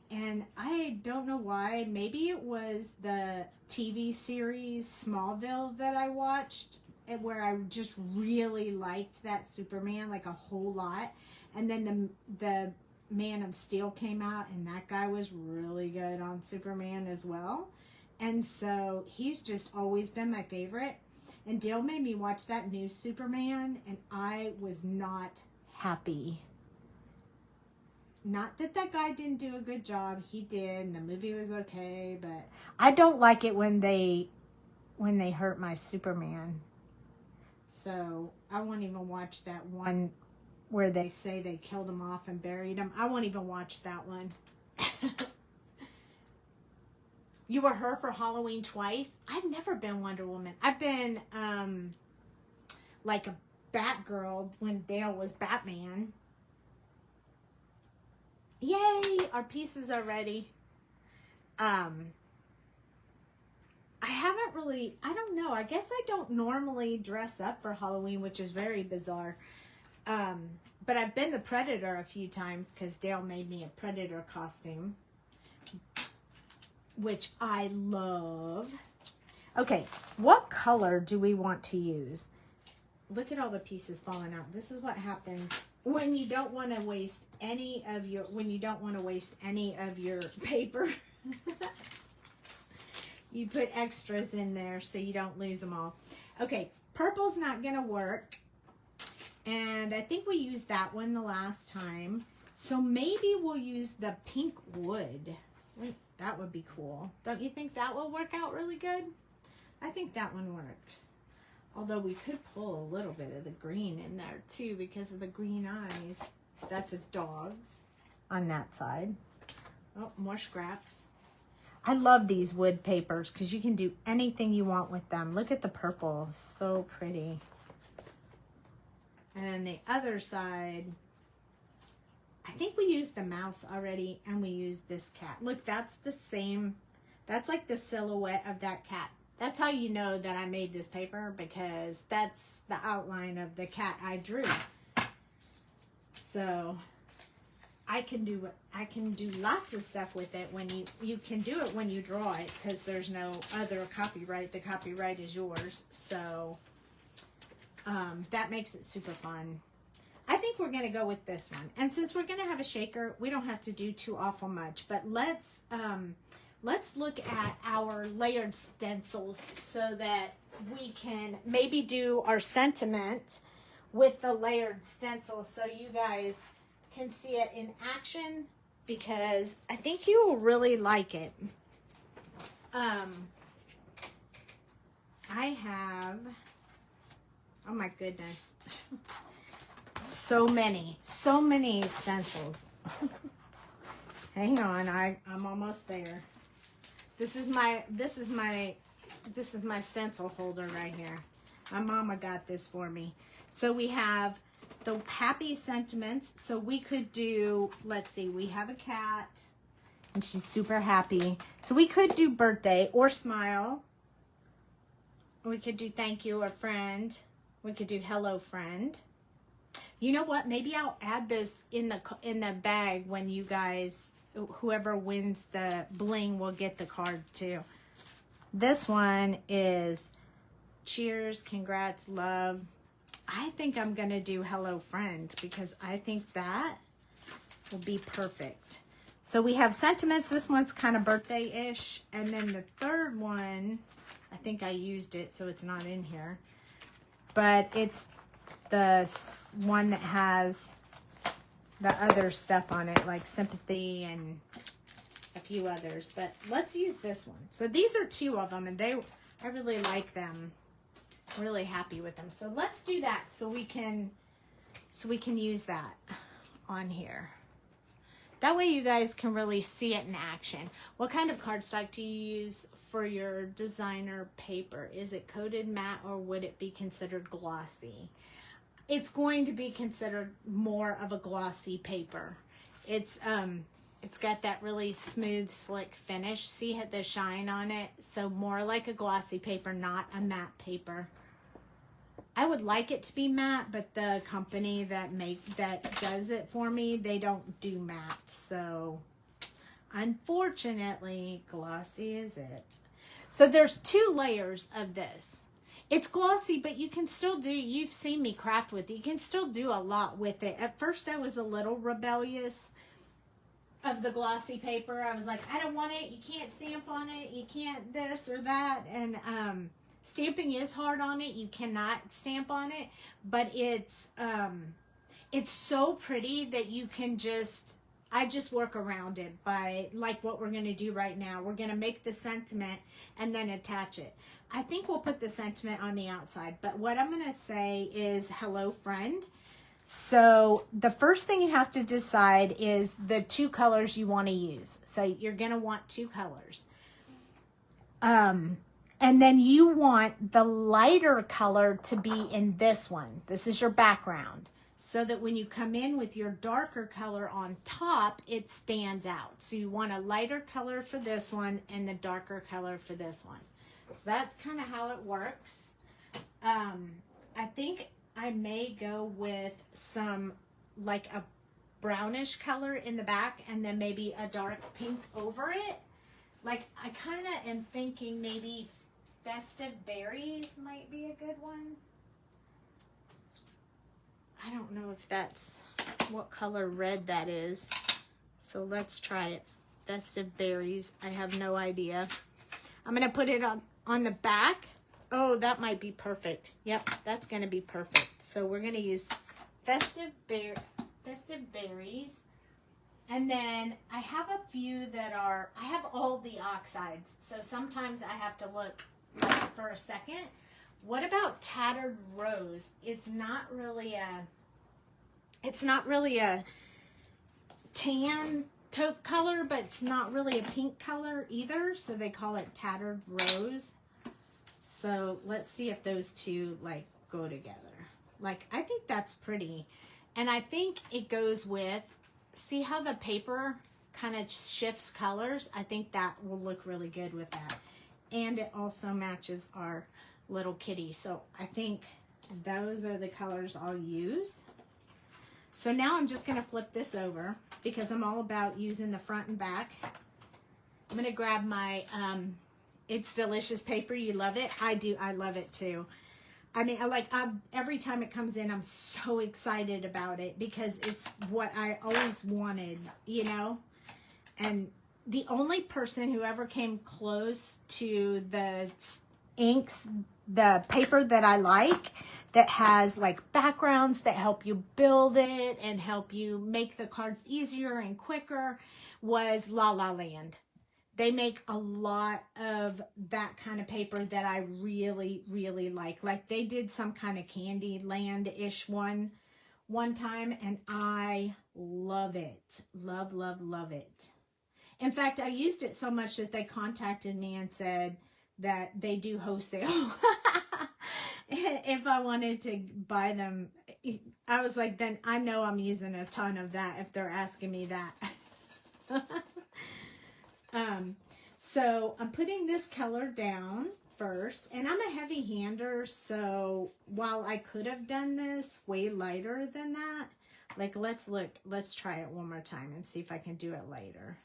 And I don't know why. Maybe it was the TV series Smallville that I watched, where I just really liked that Superman, like a whole lot. And then the Man of Steel came out, and that guy was really good on Superman as well. And so he's just always been my favorite. And Dale made me watch that new Superman, and I was not happy. Not that that guy didn't do a good job. He did. And the movie was okay, but I don't like it when they hurt my Superman. So I won't even watch that one where they say they killed him off and buried him. I won't even watch that one. You were her for Halloween twice? I've never been Wonder Woman. I've been like a Batgirl when Dale was Batman. Yay! Our pieces are ready. I haven't really, I don't know. I guess I don't normally dress up for Halloween, which is very bizarre. But I've been the Predator a few times because Dale made me a Predator costume, which I love. Okay, what color do we want to use? Look at all the pieces falling out. This is what happens when you don't want to waste any of your paper. You put extras in there so you don't lose them all. Okay, purple's not gonna work. And I think we used that one the last time. So maybe we'll use the pink wood. That would be cool. Don't you think that will work out really good? I think that one works. Although we could pull a little bit of the green in there too because of the green eyes. That's a dog's on that side. Oh, more scraps. I love these wood papers because you can do anything you want with them. Look at the purple. So pretty. And then the other side, I think we used the mouse already and we used this cat. Look, that's the same. That's like the silhouette of that cat. That's how you know that I made this paper, because that's the outline of the cat I drew. So I can do lots of stuff with it when you can do it when you draw it, because there's no other copyright. The copyright is yours. So that makes it super fun. I think we're going to go with this one. And since we're going to have a shaker, we don't have to do too awful much. But let's look at our layered stencils so that we can maybe do our sentiment with the layered stencil so you guys can see it in action, because I think you will really like it. I have, oh my goodness, so many stencils. Hang on, I'm almost there. This is my stencil holder right here. My mama got this for me. So we have the happy sentiments. So we could do, let's see, we have a cat and she's super happy. So we could do birthday or smile. We could do thank you or friend. We could do hello friend. You know what? Maybe I'll add this in the bag when you guys, whoever wins the bling will get the card too. This one is cheers, congrats, love. I think I'm going to do hello friend because I think that will be perfect. So we have sentiments. This one's kind of birthday-ish. And then the third one, I think I used it, so it's not in here. But it's the one that has the other stuff on it, like sympathy and a few others. But let's use this one. So these are two of them, and I really like them. Really happy with them. So let's do that so we can use that on here. That way you guys can really see it in action. What kind of cardstock do you use for your designer paper? Is it coated matte or would it be considered glossy? It's going to be considered more of a glossy paper. It's got that really smooth, slick finish. See the shine on it? So more like a glossy paper, not a matte paper. I would like it to be matte, but the company that does it for me, they don't do matte. So unfortunately, glossy is it. So there's two layers of this. It's glossy, but you can still do, you've seen me craft with it. You can still do a lot with it. At first I was a little rebellious of the glossy paper. I was like, I don't want it. You can't stamp on it. You can't this or that. And stamping is hard on it. You cannot stamp on it, but it's so pretty that you can I just work around it by like what we're going to do right now. We're going to make the sentiment and then attach it. I think we'll put the sentiment on the outside, but what I'm going to say is hello friend. So the first thing you have to decide is the two colors you want to use. So you're going to want two colors. And then you want the lighter color to be in this one. This is your background. So that when you come in with your darker color on top, it stands out. So you want a lighter color for this one and the darker color for this one. So that's kind of how it works. I think I may go with some like a brownish color in the back and then maybe a dark pink over it. Like I kind of am thinking maybe Festive Berries might be a good one. I don't know if that's what color red that is. So let's try it. Festive Berries. I have no idea. I'm going to put it on the back. Oh, that might be perfect. Yep, that's going to be perfect. So we're going to use Festive Berries. And then I have a few that are, I have all the oxides. So sometimes I have to look for a second. What about Tattered Rose? It's not really a tan taupe color, but it's not really a pink color either. So they call it Tattered Rose. So let's see if those two like go together. Like, I think that's pretty. And I think it goes with, see how the paper kind of shifts colors? I think that will look really good with that. And it also matches our little kitty. So I think those are the colors I'll use. So now I'm just going to flip this over because I'm all about using the front and back. I'm going to grab my It's Delicious paper. You love it? I do. I love it too. I mean, every time it comes in, I'm so excited about it because it's what I always wanted, you know? And the only person who ever came close to the inks, the paper that I like, that has like backgrounds that help you build it and help you make the cards easier and quicker, was La La Land. They make a lot of that kind of paper that I really, really like. Like they did some kind of Candy Land-ish one time, and I love it. Love, love, love it. In fact, I used it so much that they contacted me and said that they do wholesale. If I wanted to buy them, I was like, then I know I'm using a ton of that if they're asking me that. So I'm putting this color down first, and I'm a heavy hander, so while I could have done this way lighter than that, like let's try it one more time and see if I can do it lighter.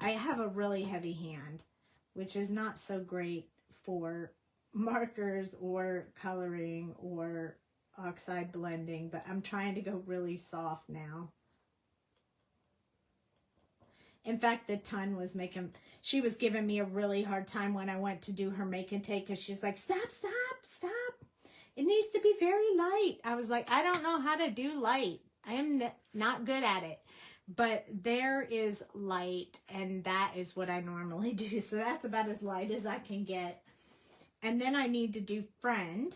I have a really heavy hand, which is not so great for markers or coloring or oxide blending, but I'm trying to go really soft now. In fact, the ton was she was giving me a really hard time when I went to do her make and take, because she's like, stop, stop, stop. It needs to be very light. I was like, I don't know how to do light. I am not good at it. But there is light, and that is what I normally do. So that's about as light as I can get. And then I need to do friend.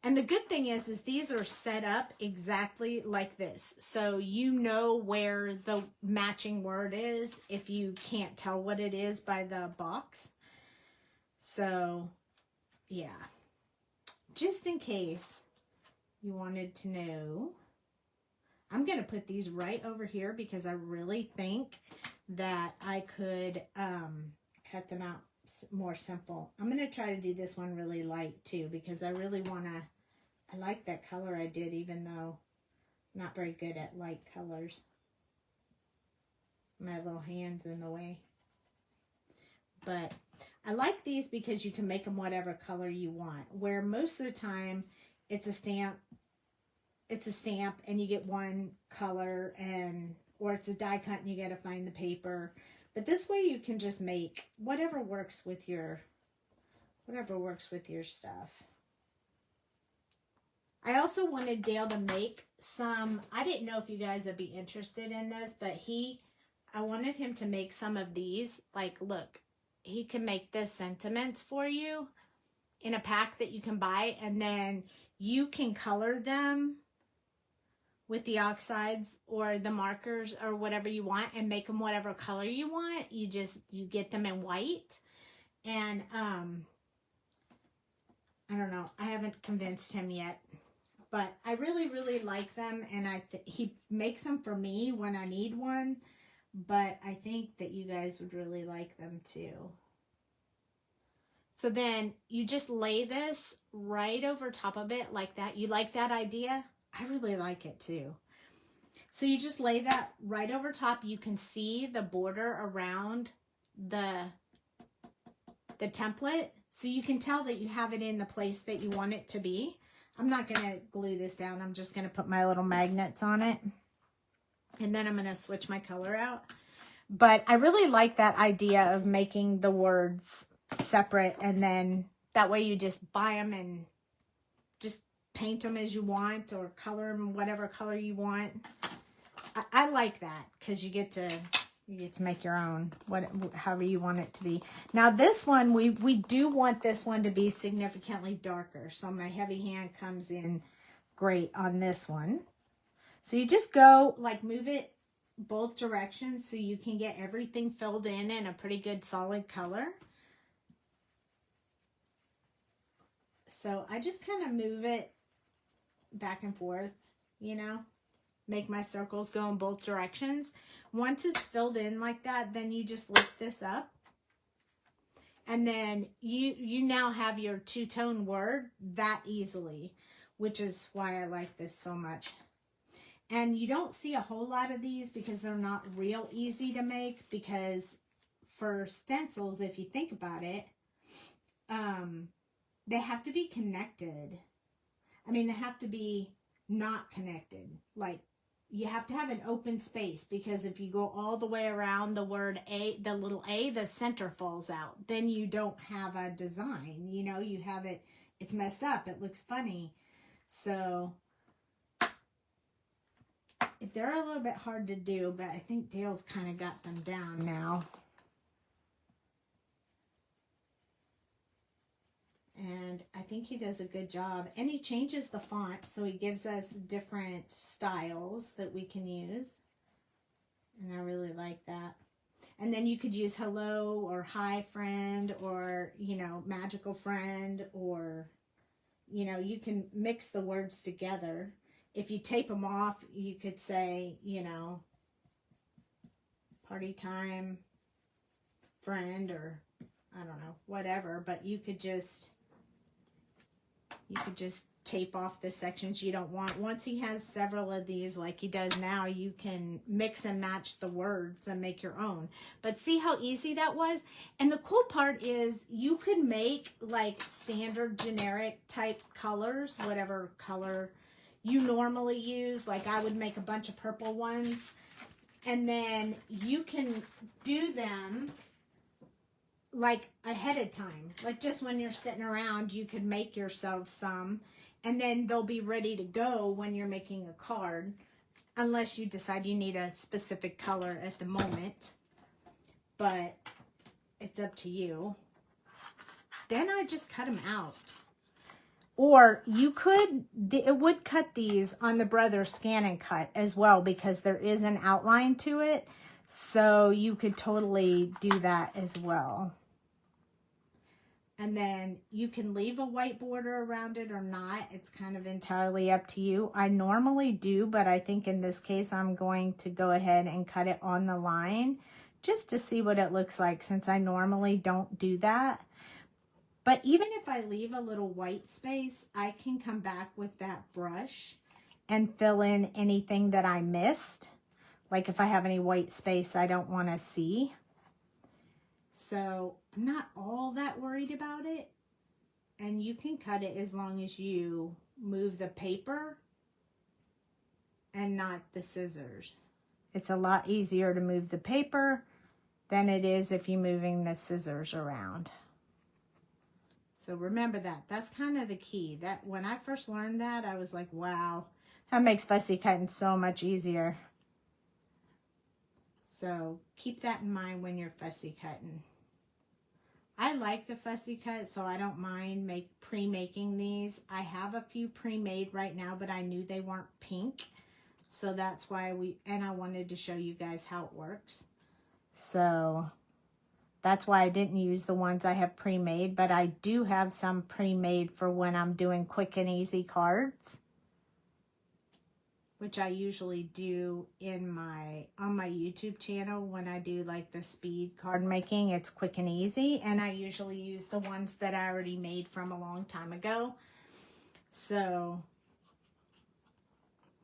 And the good thing is these are set up exactly like this. So you know where the matching word is if you can't tell what it is by the box. So, yeah. Just in case you wanted to know, I'm going to put these right over here because I really think that I could cut them out more simple. I'm going to try to do this one really light too because I really want to, I like that color I did, even though I'm not very good at light colors. My little hand's in the way. But I like these because you can make them whatever color you want, where most of the time it's a stamp and you get one color, or it's a die cut and you got to find the paper. But this way you can just make whatever works with your stuff. I also wanted Dale to make some, I didn't know if you guys would be interested in this, but I wanted him to make some of these. Like, look, he can make this sentiments for you in a pack that you can buy, and then you can color them with the oxides or the markers or whatever you want and make them whatever color you want. You get them in white. And I don't know, I haven't convinced him yet, but I really, really like them, and he makes them for me when I need one, but I think that you guys would really like them too. So then you just lay this right over top of it like that. You like that idea? I really like it too. So you just lay that right over top. You can see the border around the template, so you can tell that you have it in the place that you want it to be. I'm not going to glue this down. I'm just going to put my little magnets on it, and then I'm going to switch my color out. But I really like that idea of making the words separate, and then that way you just buy them and just paint them as you want, or color them whatever color you want. I like that because you get to make your own, however you want it to be. Now this one, we do want this one to be significantly darker, so my heavy hand comes in great on this one. So you just go, like, move it both directions so you can get everything filled in a pretty good solid color. So I just kind of move it back and forth, you know, make my circles go in both directions. Once it's filled in like that, then you just lift this up, and then you now have your two-tone word that easily, which is why I like this so much. And you don't see a whole lot of these because they're not real easy to make, because for stencils, if you think about it, they have to be connected. I mean, they have to be not connected. Like, you have to have an open space, because if you go all the way around the word A, the little A, the center falls out. Then you don't have a design. You know, you have it, it's messed up. It looks funny. So they're a little bit hard to do, but I think Dale's kind of got them down now. And I think he does a good job. And he changes the font, so he gives us different styles that we can use. And I really like that. And then you could use hello or hi friend, or, you know, magical friend, or, you know, you can mix the words together. If you tape them off, you could say, you know, party time friend, or I don't know, whatever. But you could just tape off the sections you don't want. Once he has several of these like he does now, you can mix and match the words and make your own. But see how easy that was? And the cool part is you could make like standard generic type colors, whatever color you normally use. Like I would make a bunch of purple ones, and then you can do them like ahead of time. Like just when you're sitting around, you could make yourself some, and then they'll be ready to go when you're making a card, unless you decide you need a specific color at the moment. But it's up to you. Then I just cut them out. Or you could, it would cut these on the Brother Scan and Cut as well, because there is an outline to it. So you could totally do that as well. And then you can leave a white border around it or not. It's kind of entirely up to you. I normally do, but I think in this case, I'm going to go ahead and cut it on the line just to see what it looks like, since I normally don't do that. But even if I leave a little white space, I can come back with that brush and fill in anything that I missed. Like if I have any white space I don't want to see. So I'm not all that worried about it. And you can cut it as long as you move the paper and not the scissors. It's a lot easier to move the paper than it is if you're moving the scissors around. So remember that. That's kind of the key. That when I first learned that, I was like, wow, that makes fussy cutting so much easier. So keep that in mind when you're fussy cutting. I like to fussy cut, so I don't mind pre-making these. I have a few pre-made right now, but I knew they weren't pink. So that's why I wanted to show you guys how it works. So that's why I didn't use the ones I have pre-made, but I do have some pre-made for when I'm doing quick and easy cards, which I usually do on my YouTube channel. When I do like the speed card making, it's quick and easy, and I usually use the ones that I already made from a long time ago. So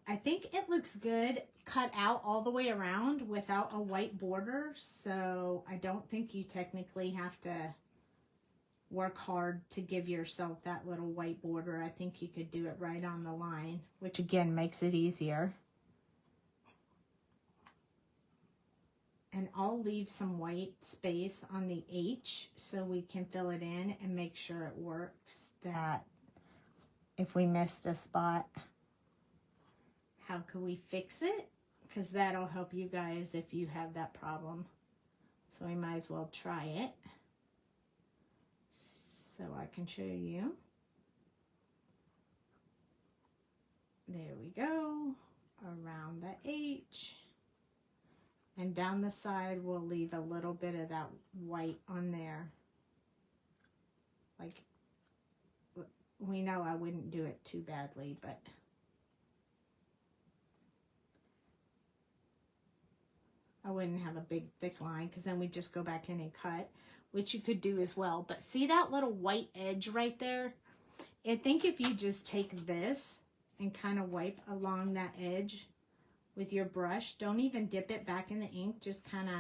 I think it looks good cut out all the way around without a white border. So I don't think you technically have to work hard to give yourself that little white border. I think you could do it right on the line, which again makes it easier. And I'll leave some white space on the H so we can fill it in and make sure it works, that if we missed a spot, how can we fix it? Because that'll help you guys if you have that problem. So we might as well try it. So I can show you. There we go. Around the H. And down the side, we'll leave a little bit of that white on there. Like, we know I wouldn't do it too badly, but I wouldn't have a big thick line, because then we just go back in and cut, which you could do as well. But see that little white edge right there? I think if you just take this and kind of wipe along that edge, with your brush. Don't even dip it back in the ink. Just kind of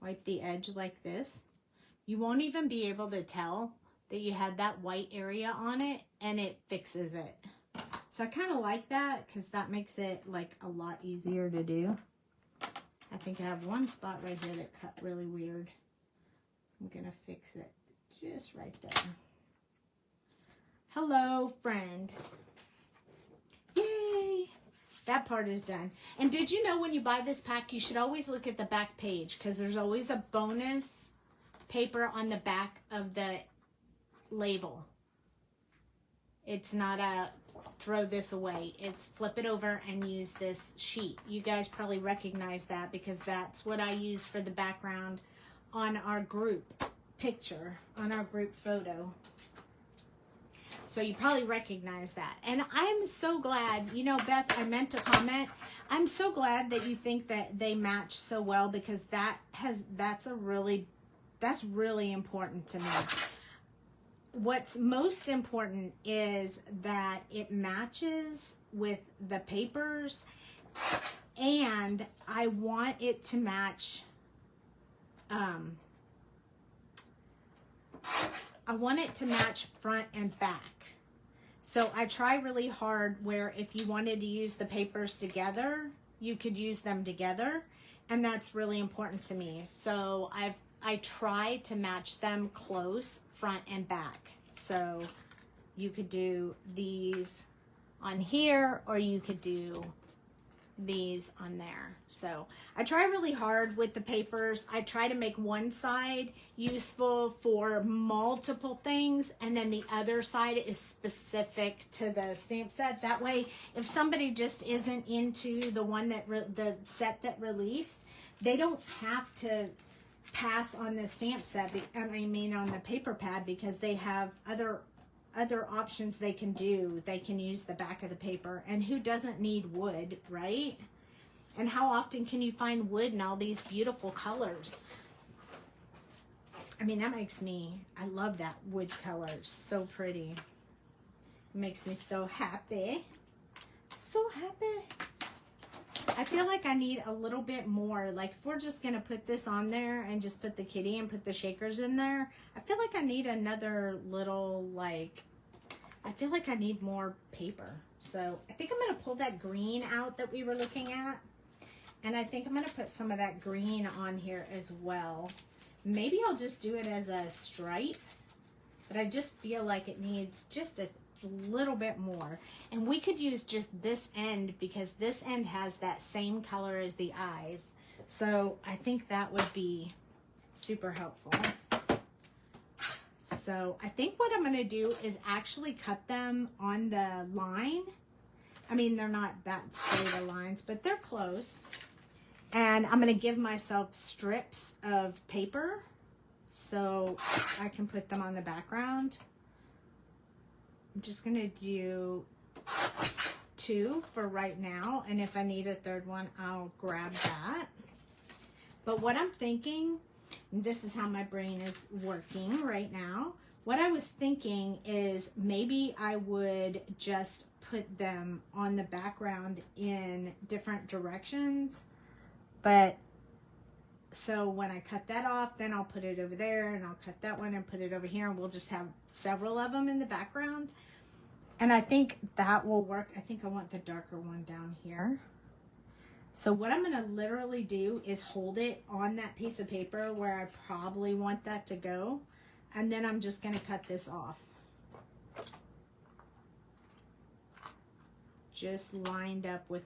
wipe the edge like this. You won't even be able to tell that you had that white area on it, and it fixes it. So I kind of like that because that makes it like a lot easier to do. I think I have one spot right here that cut really weird. So I'm going to fix it just right there. Hello, friend. Yay! That part is done. And did you know when you buy this pack, you should always look at the back page because there's always a bonus paper on the back of the label. It's not a throw this away. It's flip it over and use this sheet. You guys probably recognize that because that's what I use for the background on our group picture, on our group photo. So you probably recognize that. And I'm so glad, you know, Beth, I meant to comment, I'm so glad that you think that they match so well because that's really important to me. What's most important is that it matches with the papers, and I want it to match, front and back. So I try really hard where if you wanted to use the papers together, you could use them together, and that's really important to me. So I try to match them close, front and back. So you could do these on here, or you could do these on there. So I try really hard with the papers. I try to make one side useful for multiple things, and then the other side is specific to the stamp set. That way, if somebody just isn't into the one that the set that released, they don't have to pass on the stamp set, on the paper pad, because they have other options they can do. They can use the back of the paper, and who doesn't need wood, right? And how often can you find wood in all these beautiful colors? I mean, that makes me, I love that wood color. So pretty. It makes me so happy. So happy. I feel like I need a little bit more. Like if we're just going to put this on there and just put the kitty and put the shakers in there, I feel like I need another little, like, I feel like I need more paper. So I think I'm going to pull that green out that we were looking at. And I think I'm going to put some of that green on here as well. Maybe I'll just do it as a stripe, but I just feel like it needs just a little bit more. And we could use just this end because this end has that same color as the eyes. So I think that would be super helpful. So I think what I'm going to do is actually cut them on the line. I mean, they're not that straight of lines, but they're close. And I'm going to give myself strips of paper so I can put them on the background. I'm just going to do 2 for right now. And if I need a third one, I'll grab that. But what I'm thinking, and this is how my brain is working right now. What I was thinking is maybe I would just put them on the background in different directions. But so when I cut that off, then I'll put it over there, and I'll cut that one and put it over here, and we'll just have several of them in the background. And I think that will work. I think I want the darker one down here. So what I'm going to literally do is hold it on that piece of paper where I probably want that to go. And then I'm just going to cut this off. Just lined up with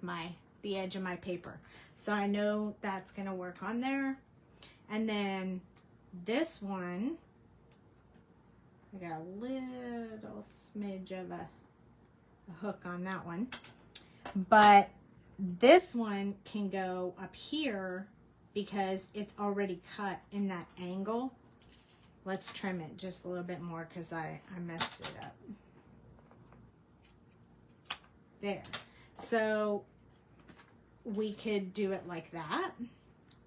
the edge of my paper. So I know that's going to work on there. And then this one, I got a little smidge of a hook on that one. But this one can go up here because it's already cut in that angle. Let's trim it just a little bit more because I messed it up. There. So we could do it like that.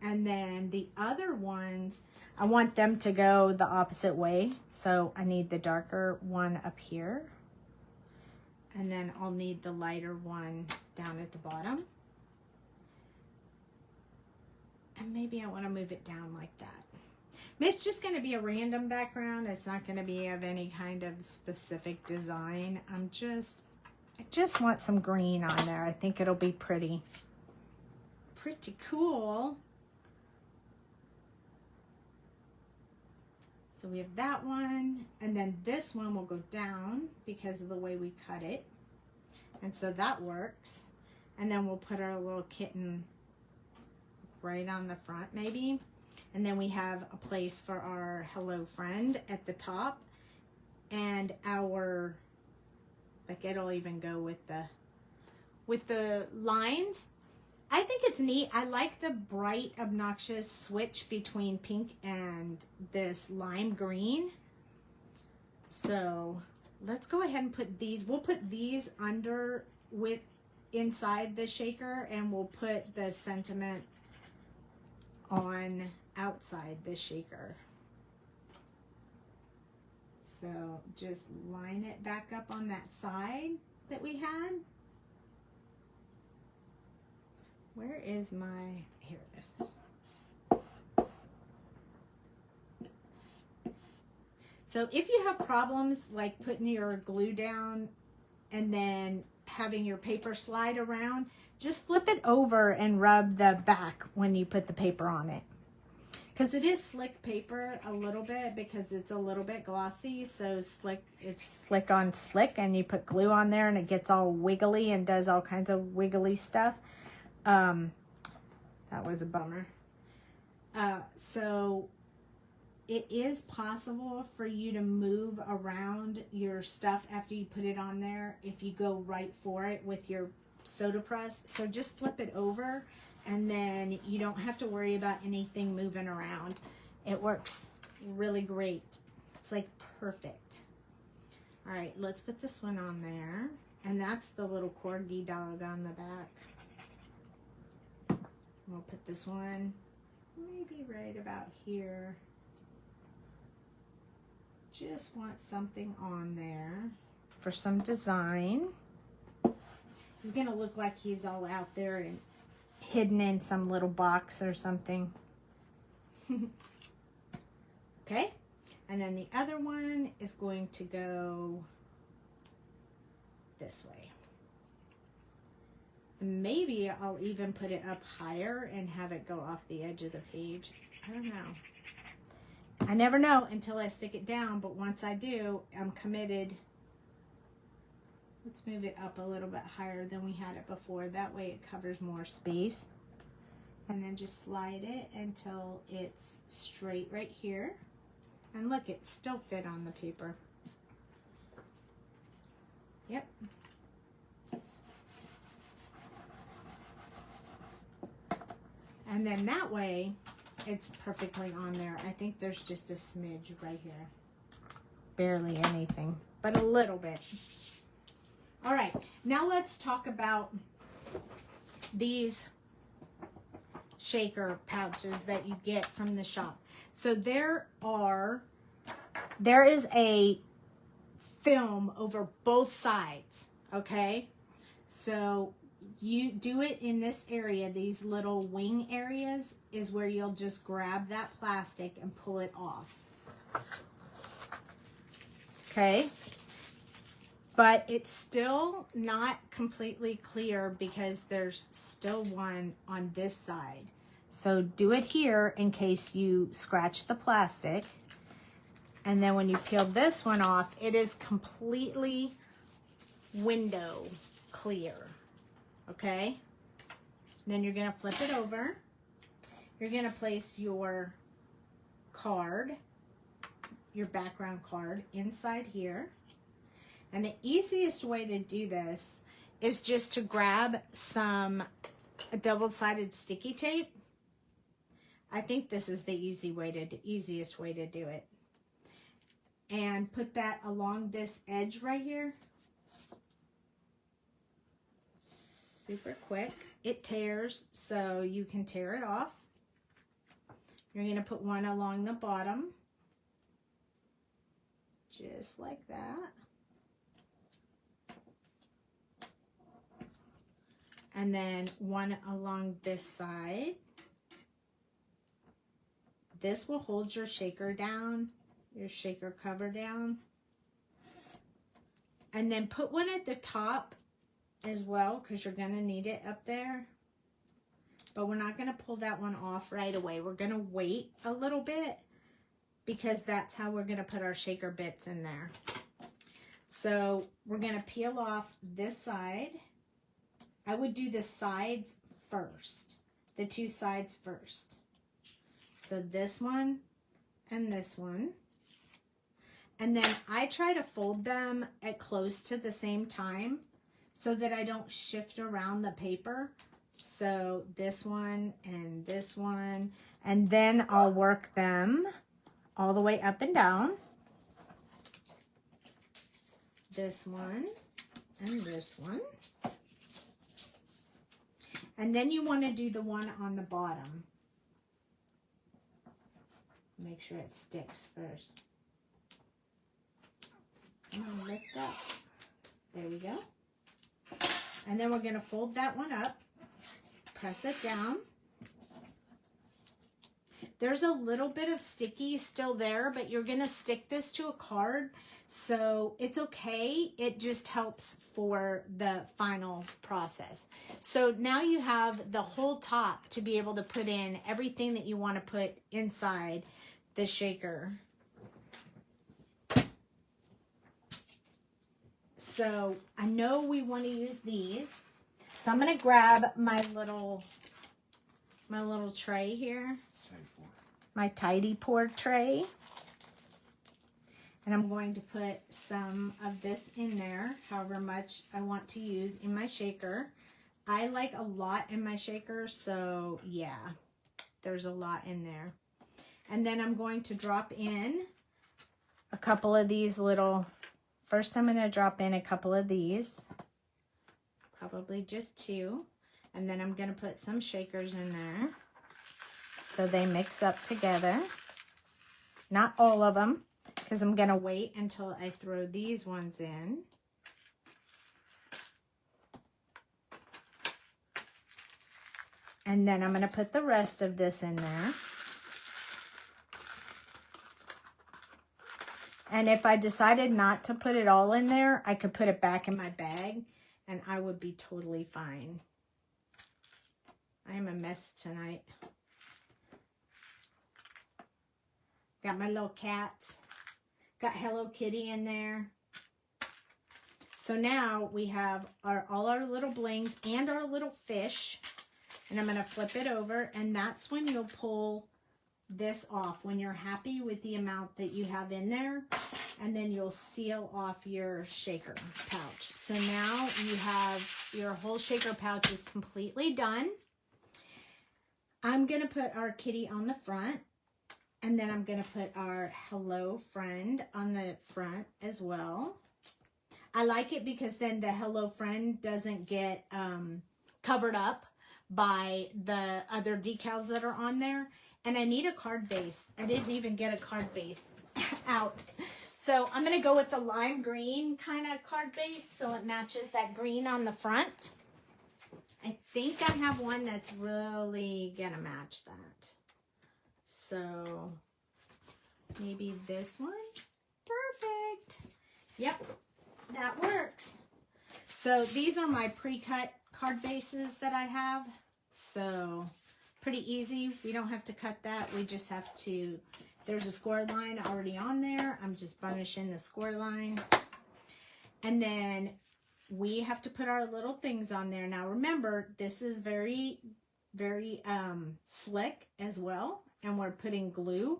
And then the other ones, I want them to go the opposite way. So I need the darker one up here. And then I'll need the lighter one down at the bottom. And maybe I want to move it down like that. It's just going to be a random background. It's not going to be of any kind of specific design. I just want some green on there. I think it'll be pretty cool. So we have that one, and then this one will go down because of the way we cut it. And so that works. And then we'll put our little kitten right on the front maybe. And then we have a place for our hello friend at the top, and our, like, it'll even go with the lines. I think it's neat. I like the bright, obnoxious switch between pink and this lime green. So let's go ahead and put these. We'll put these under inside the shaker, and we'll put the sentiment on outside the shaker. So just line it back up on that side that we had. Where is my, here it is. So if you have problems like putting your glue down and then having your paper slide around, just flip it over and rub the back when you put the paper on it. Because it is slick paper a little bit, because it's a little bit glossy, so slick, it's slick on slick, and you put glue on there and it gets all wiggly and does all kinds of wiggly stuff. That was a bummer. So it is possible for you to move around your stuff after you put it on there if you go right for it with your soda press. So just flip it over, and then you don't have to worry about anything moving around. It works really great. It's like perfect. All right, let's put this one on there. And that's the little corgi dog on the back. We'll put this one maybe right about here. Just want something on there for some design. He's gonna look like he's all out there and hidden in some little box or something. Okay, and then the other one is going to go this way. Maybe I'll even put it up higher and have it go off the edge of the page. I don't know. I never know until I stick it down, but once I do, I'm committed. Let's move it up a little bit higher than we had it before. That way it covers more space. And then just slide it until it's straight right here. And look, it still fit on the paper. Yep. And then that way, it's perfectly on there. I think there's just a smidge right here. Barely anything, but a little bit. All right, now let's talk about these shaker pouches that you get from the shop. So there is a film over both sides, okay? So you do it in this area, these little wing areas is where you'll just grab that plastic and pull it off. Okay? But it's still not completely clear because there's still one on this side. So do it here in case you scratch the plastic. And then when you peel this one off, it is completely window clear. Okay? Then you're going to flip it over. You're going to place your card, your background card, inside here. And the easiest way to do this is just to grab some double-sided sticky tape. I think this is the easiest way to do it. And put that along this edge right here. Super quick. It tears, so you can tear it off. You're going to put one along the bottom. Just like that. and then one along this side. This will hold your shaker down, your shaker cover down. And then put one at the top as well, because you're going to need it up there. But we're not going to pull that one off right away. We're going to wait a little bit, because that's how we're going to put our shaker bits in there. So we're going to peel off this side. I would do the sides first, the two sides first. So this one and this one. And then I try to fold them at close to the same time so that I don't shift around the paper. So this one and this one, and then I'll work them all the way up and down. This one and this one. And then you want to do the one on the bottom. Make sure it sticks first. Come on, lift up. There we go. And then we're going to fold that one up. Press it down. There's a little bit of sticky still there, but you're going to stick this to a card, so it's okay. It just helps for the final process. So now you have the whole top to be able to put in everything that you want to put inside the shaker. So I know we want to use these. So I'm going to grab my little tray here. My tidy pour tray. And I'm going to put some of this in there, however much I want to use in my shaker. I like a lot in my shaker, so yeah, there's a lot in there. And then I'm going to drop in a couple of these little, first I'm going to drop in a couple of these, probably just two. And then I'm going to put some shakers in there so they mix up together. Not all of them, because I'm going to wait until I throw these ones in. And then I'm going to put the rest of this in there. And if I decided not to put it all in there, I could put it back in my bag and I would be totally fine. I am a mess tonight. Got my little cats. Got Hello Kitty in there. So now we have all our little blings and our little fish. And I'm going to flip it over, and that's when you'll pull this off, when you're happy with the amount that you have in there, and then you'll seal off your shaker pouch. So now you have your whole shaker pouch is completely done. I'm going to put our kitty on the front, and then I'm going to put our hello friend on the front as well. I like it because then the hello friend doesn't get covered up by the other decals that are on there. And I need a card base. I didn't even get a card base out. So I'm going to go with the lime green kind of card base so it matches that green on the front. I think I have one that's really going to match that. So maybe this one. Perfect. Yep, that works. So these are my pre-cut card bases that I have. So pretty easy. We don't have to cut that. We just have to, there's a score line already on there. I'm just burnishing the score line. And then we have to put our little things on there. Now remember, this is very, very slick as well. And we're putting glue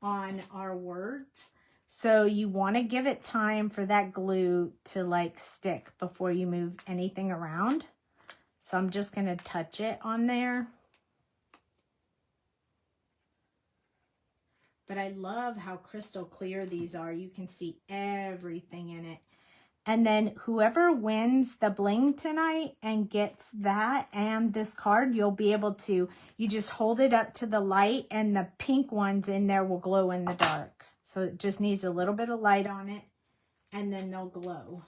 on our words. So you want to give it time for that glue to like stick before you move anything around. So I'm just going to touch it on there. But I love how crystal clear these are. You can see everything in it. And then whoever wins the bling tonight and gets that and this card, you'll be able to, you just hold it up to the light and the pink ones in there will glow in the dark. So it just needs a little bit of light on it and then they'll glow.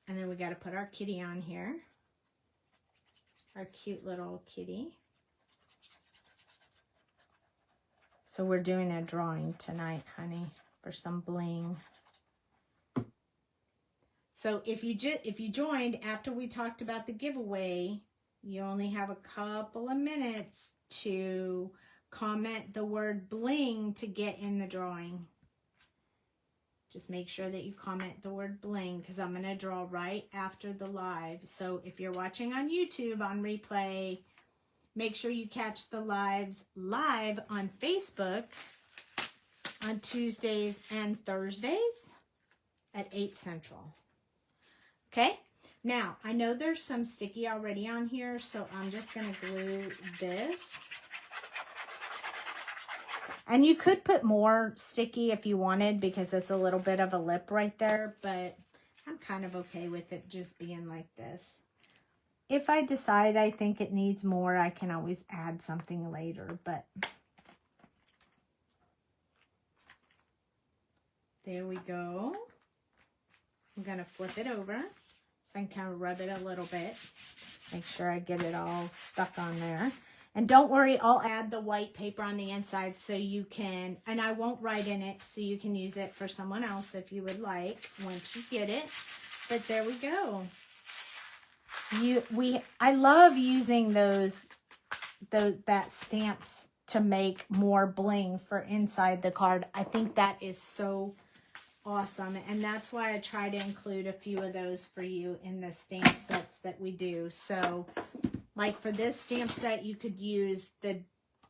And then we got to put our kitty on here. our cute little kitty. So we're doing a drawing tonight, honey, for some bling. So if you joined after we talked about the giveaway, you only have a couple of minutes to comment the word bling to get in the drawing. Just make sure that you comment the word bling, because I'm going to draw right after the live. So if you're watching on YouTube on replay, make sure you catch the lives live on Facebook on Tuesdays and Thursdays at 8 Central. Okay? Now, I know there's some sticky already on here, so I'm just going to glue this. And you could put more sticky if you wanted, because it's a little bit of a lip right there, but I'm kind of okay with it just being like this. If I decide I think it needs more, I can always add something later, but there we go. I'm going to flip it over so I can kind of rub it a little bit. Make sure I get it all stuck on there. And don't worry, I'll add the white paper on the inside so you can, and I won't write in it, so you can use it for someone else if you would like once you get it. But there we go. I love using that stamps to make more bling for inside the card. I think that is so awesome, and that's why I try to include a few of those for you in the stamp sets that we do. So like for this stamp set, you could use the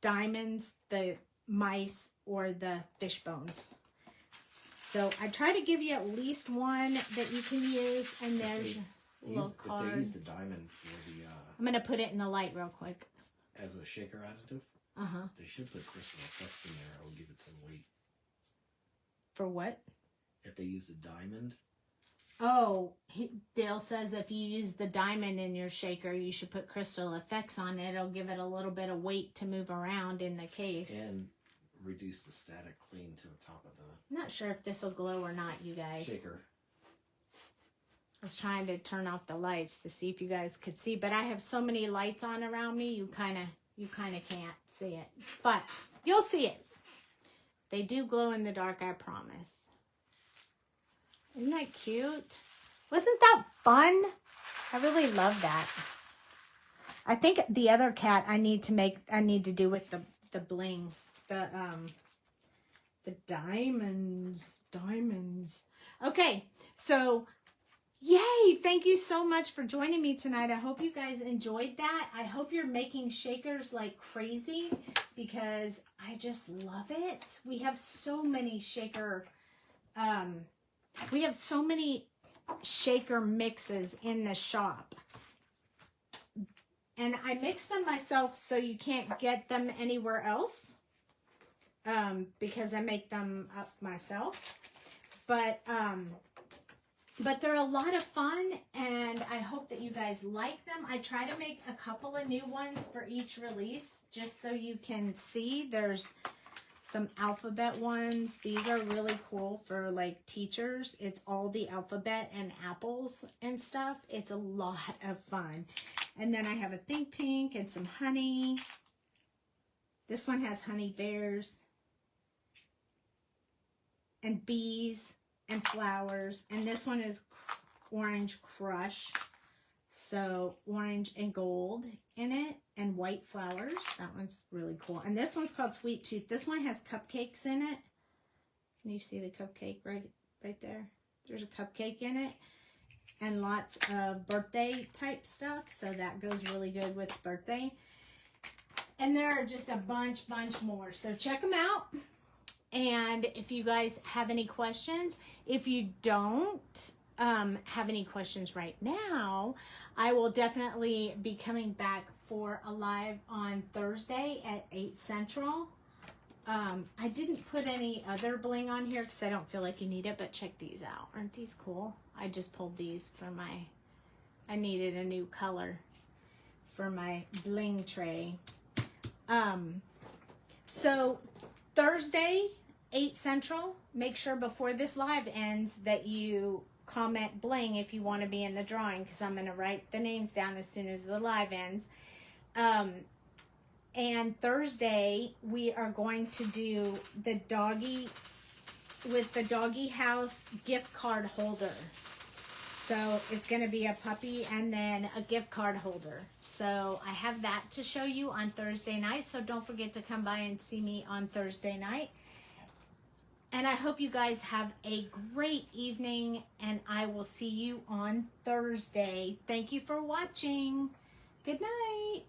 diamonds, the mice, or the fish bones. So I try to give you at least one that you can use, and there's your little card. If they use the diamond for the... I'm going to put it in the light real quick. As a shaker additive? They should put crystal effects in there. I'll give it some weight. For what? If they use the diamond. Oh, Dale says if you use the diamond in your shaker, you should put crystal effects on it. It'll give it a little bit of weight to move around in the case. And reduce the static clean to the top of the... I'm not sure if this will glow or not, you guys. Shaker. I was trying to turn off the lights to see if you guys could see, but I have so many lights on around me, you kind of can't see it. But you'll see it. They do glow in the dark, I promise. Isn't that cute? Wasn't that fun? I really love that. I think the other cat I need to do with the bling, the diamonds. Okay, so yay! Thank you so much for joining me tonight. I hope you guys enjoyed that. I hope you're making shakers like crazy, because I just love it. We have so many shaker mixes in the shop. And I mix them myself, so you can't get them anywhere else, because I make them up myself. But they're a lot of fun, and I hope that you guys like them. I try to make a couple of new ones for each release, just so you can see. There's some alphabet ones. These are really cool for like teachers. It's all the alphabet and apples and stuff. It's a lot of fun. And then I have a Think Pink and some honey. This one has honey bears and bees and flowers. And this one is Orange Crush. So orange and gold in it, and white flowers. That one's really cool. And this one's called Sweet Tooth. This one has cupcakes in it. Can you see the cupcake right there? There's a cupcake in it. And lots of birthday type stuff. So that goes really good with birthday. And there are just a bunch more. So check them out. And if you guys have any questions, if you don't have any questions right now, I will definitely be coming back for a live on Thursday at 8 Central. I didn't put any other bling on here because I don't feel like you need it, but check these out. Aren't these cool? I just pulled these for I needed a new color for my bling tray. So Thursday, 8 Central, make sure before this live ends that you comment bling if you want to be in the drawing, because I'm going to write the names down as soon as the live ends. And Thursday, we are going to do the doggy house gift card holder. So it's going to be a puppy and then a gift card holder. So I have that to show you on Thursday night. So don't forget to come by and see me on Thursday night. And I hope you guys have a great evening, and I will see you on Thursday. Thank you for watching. Good night.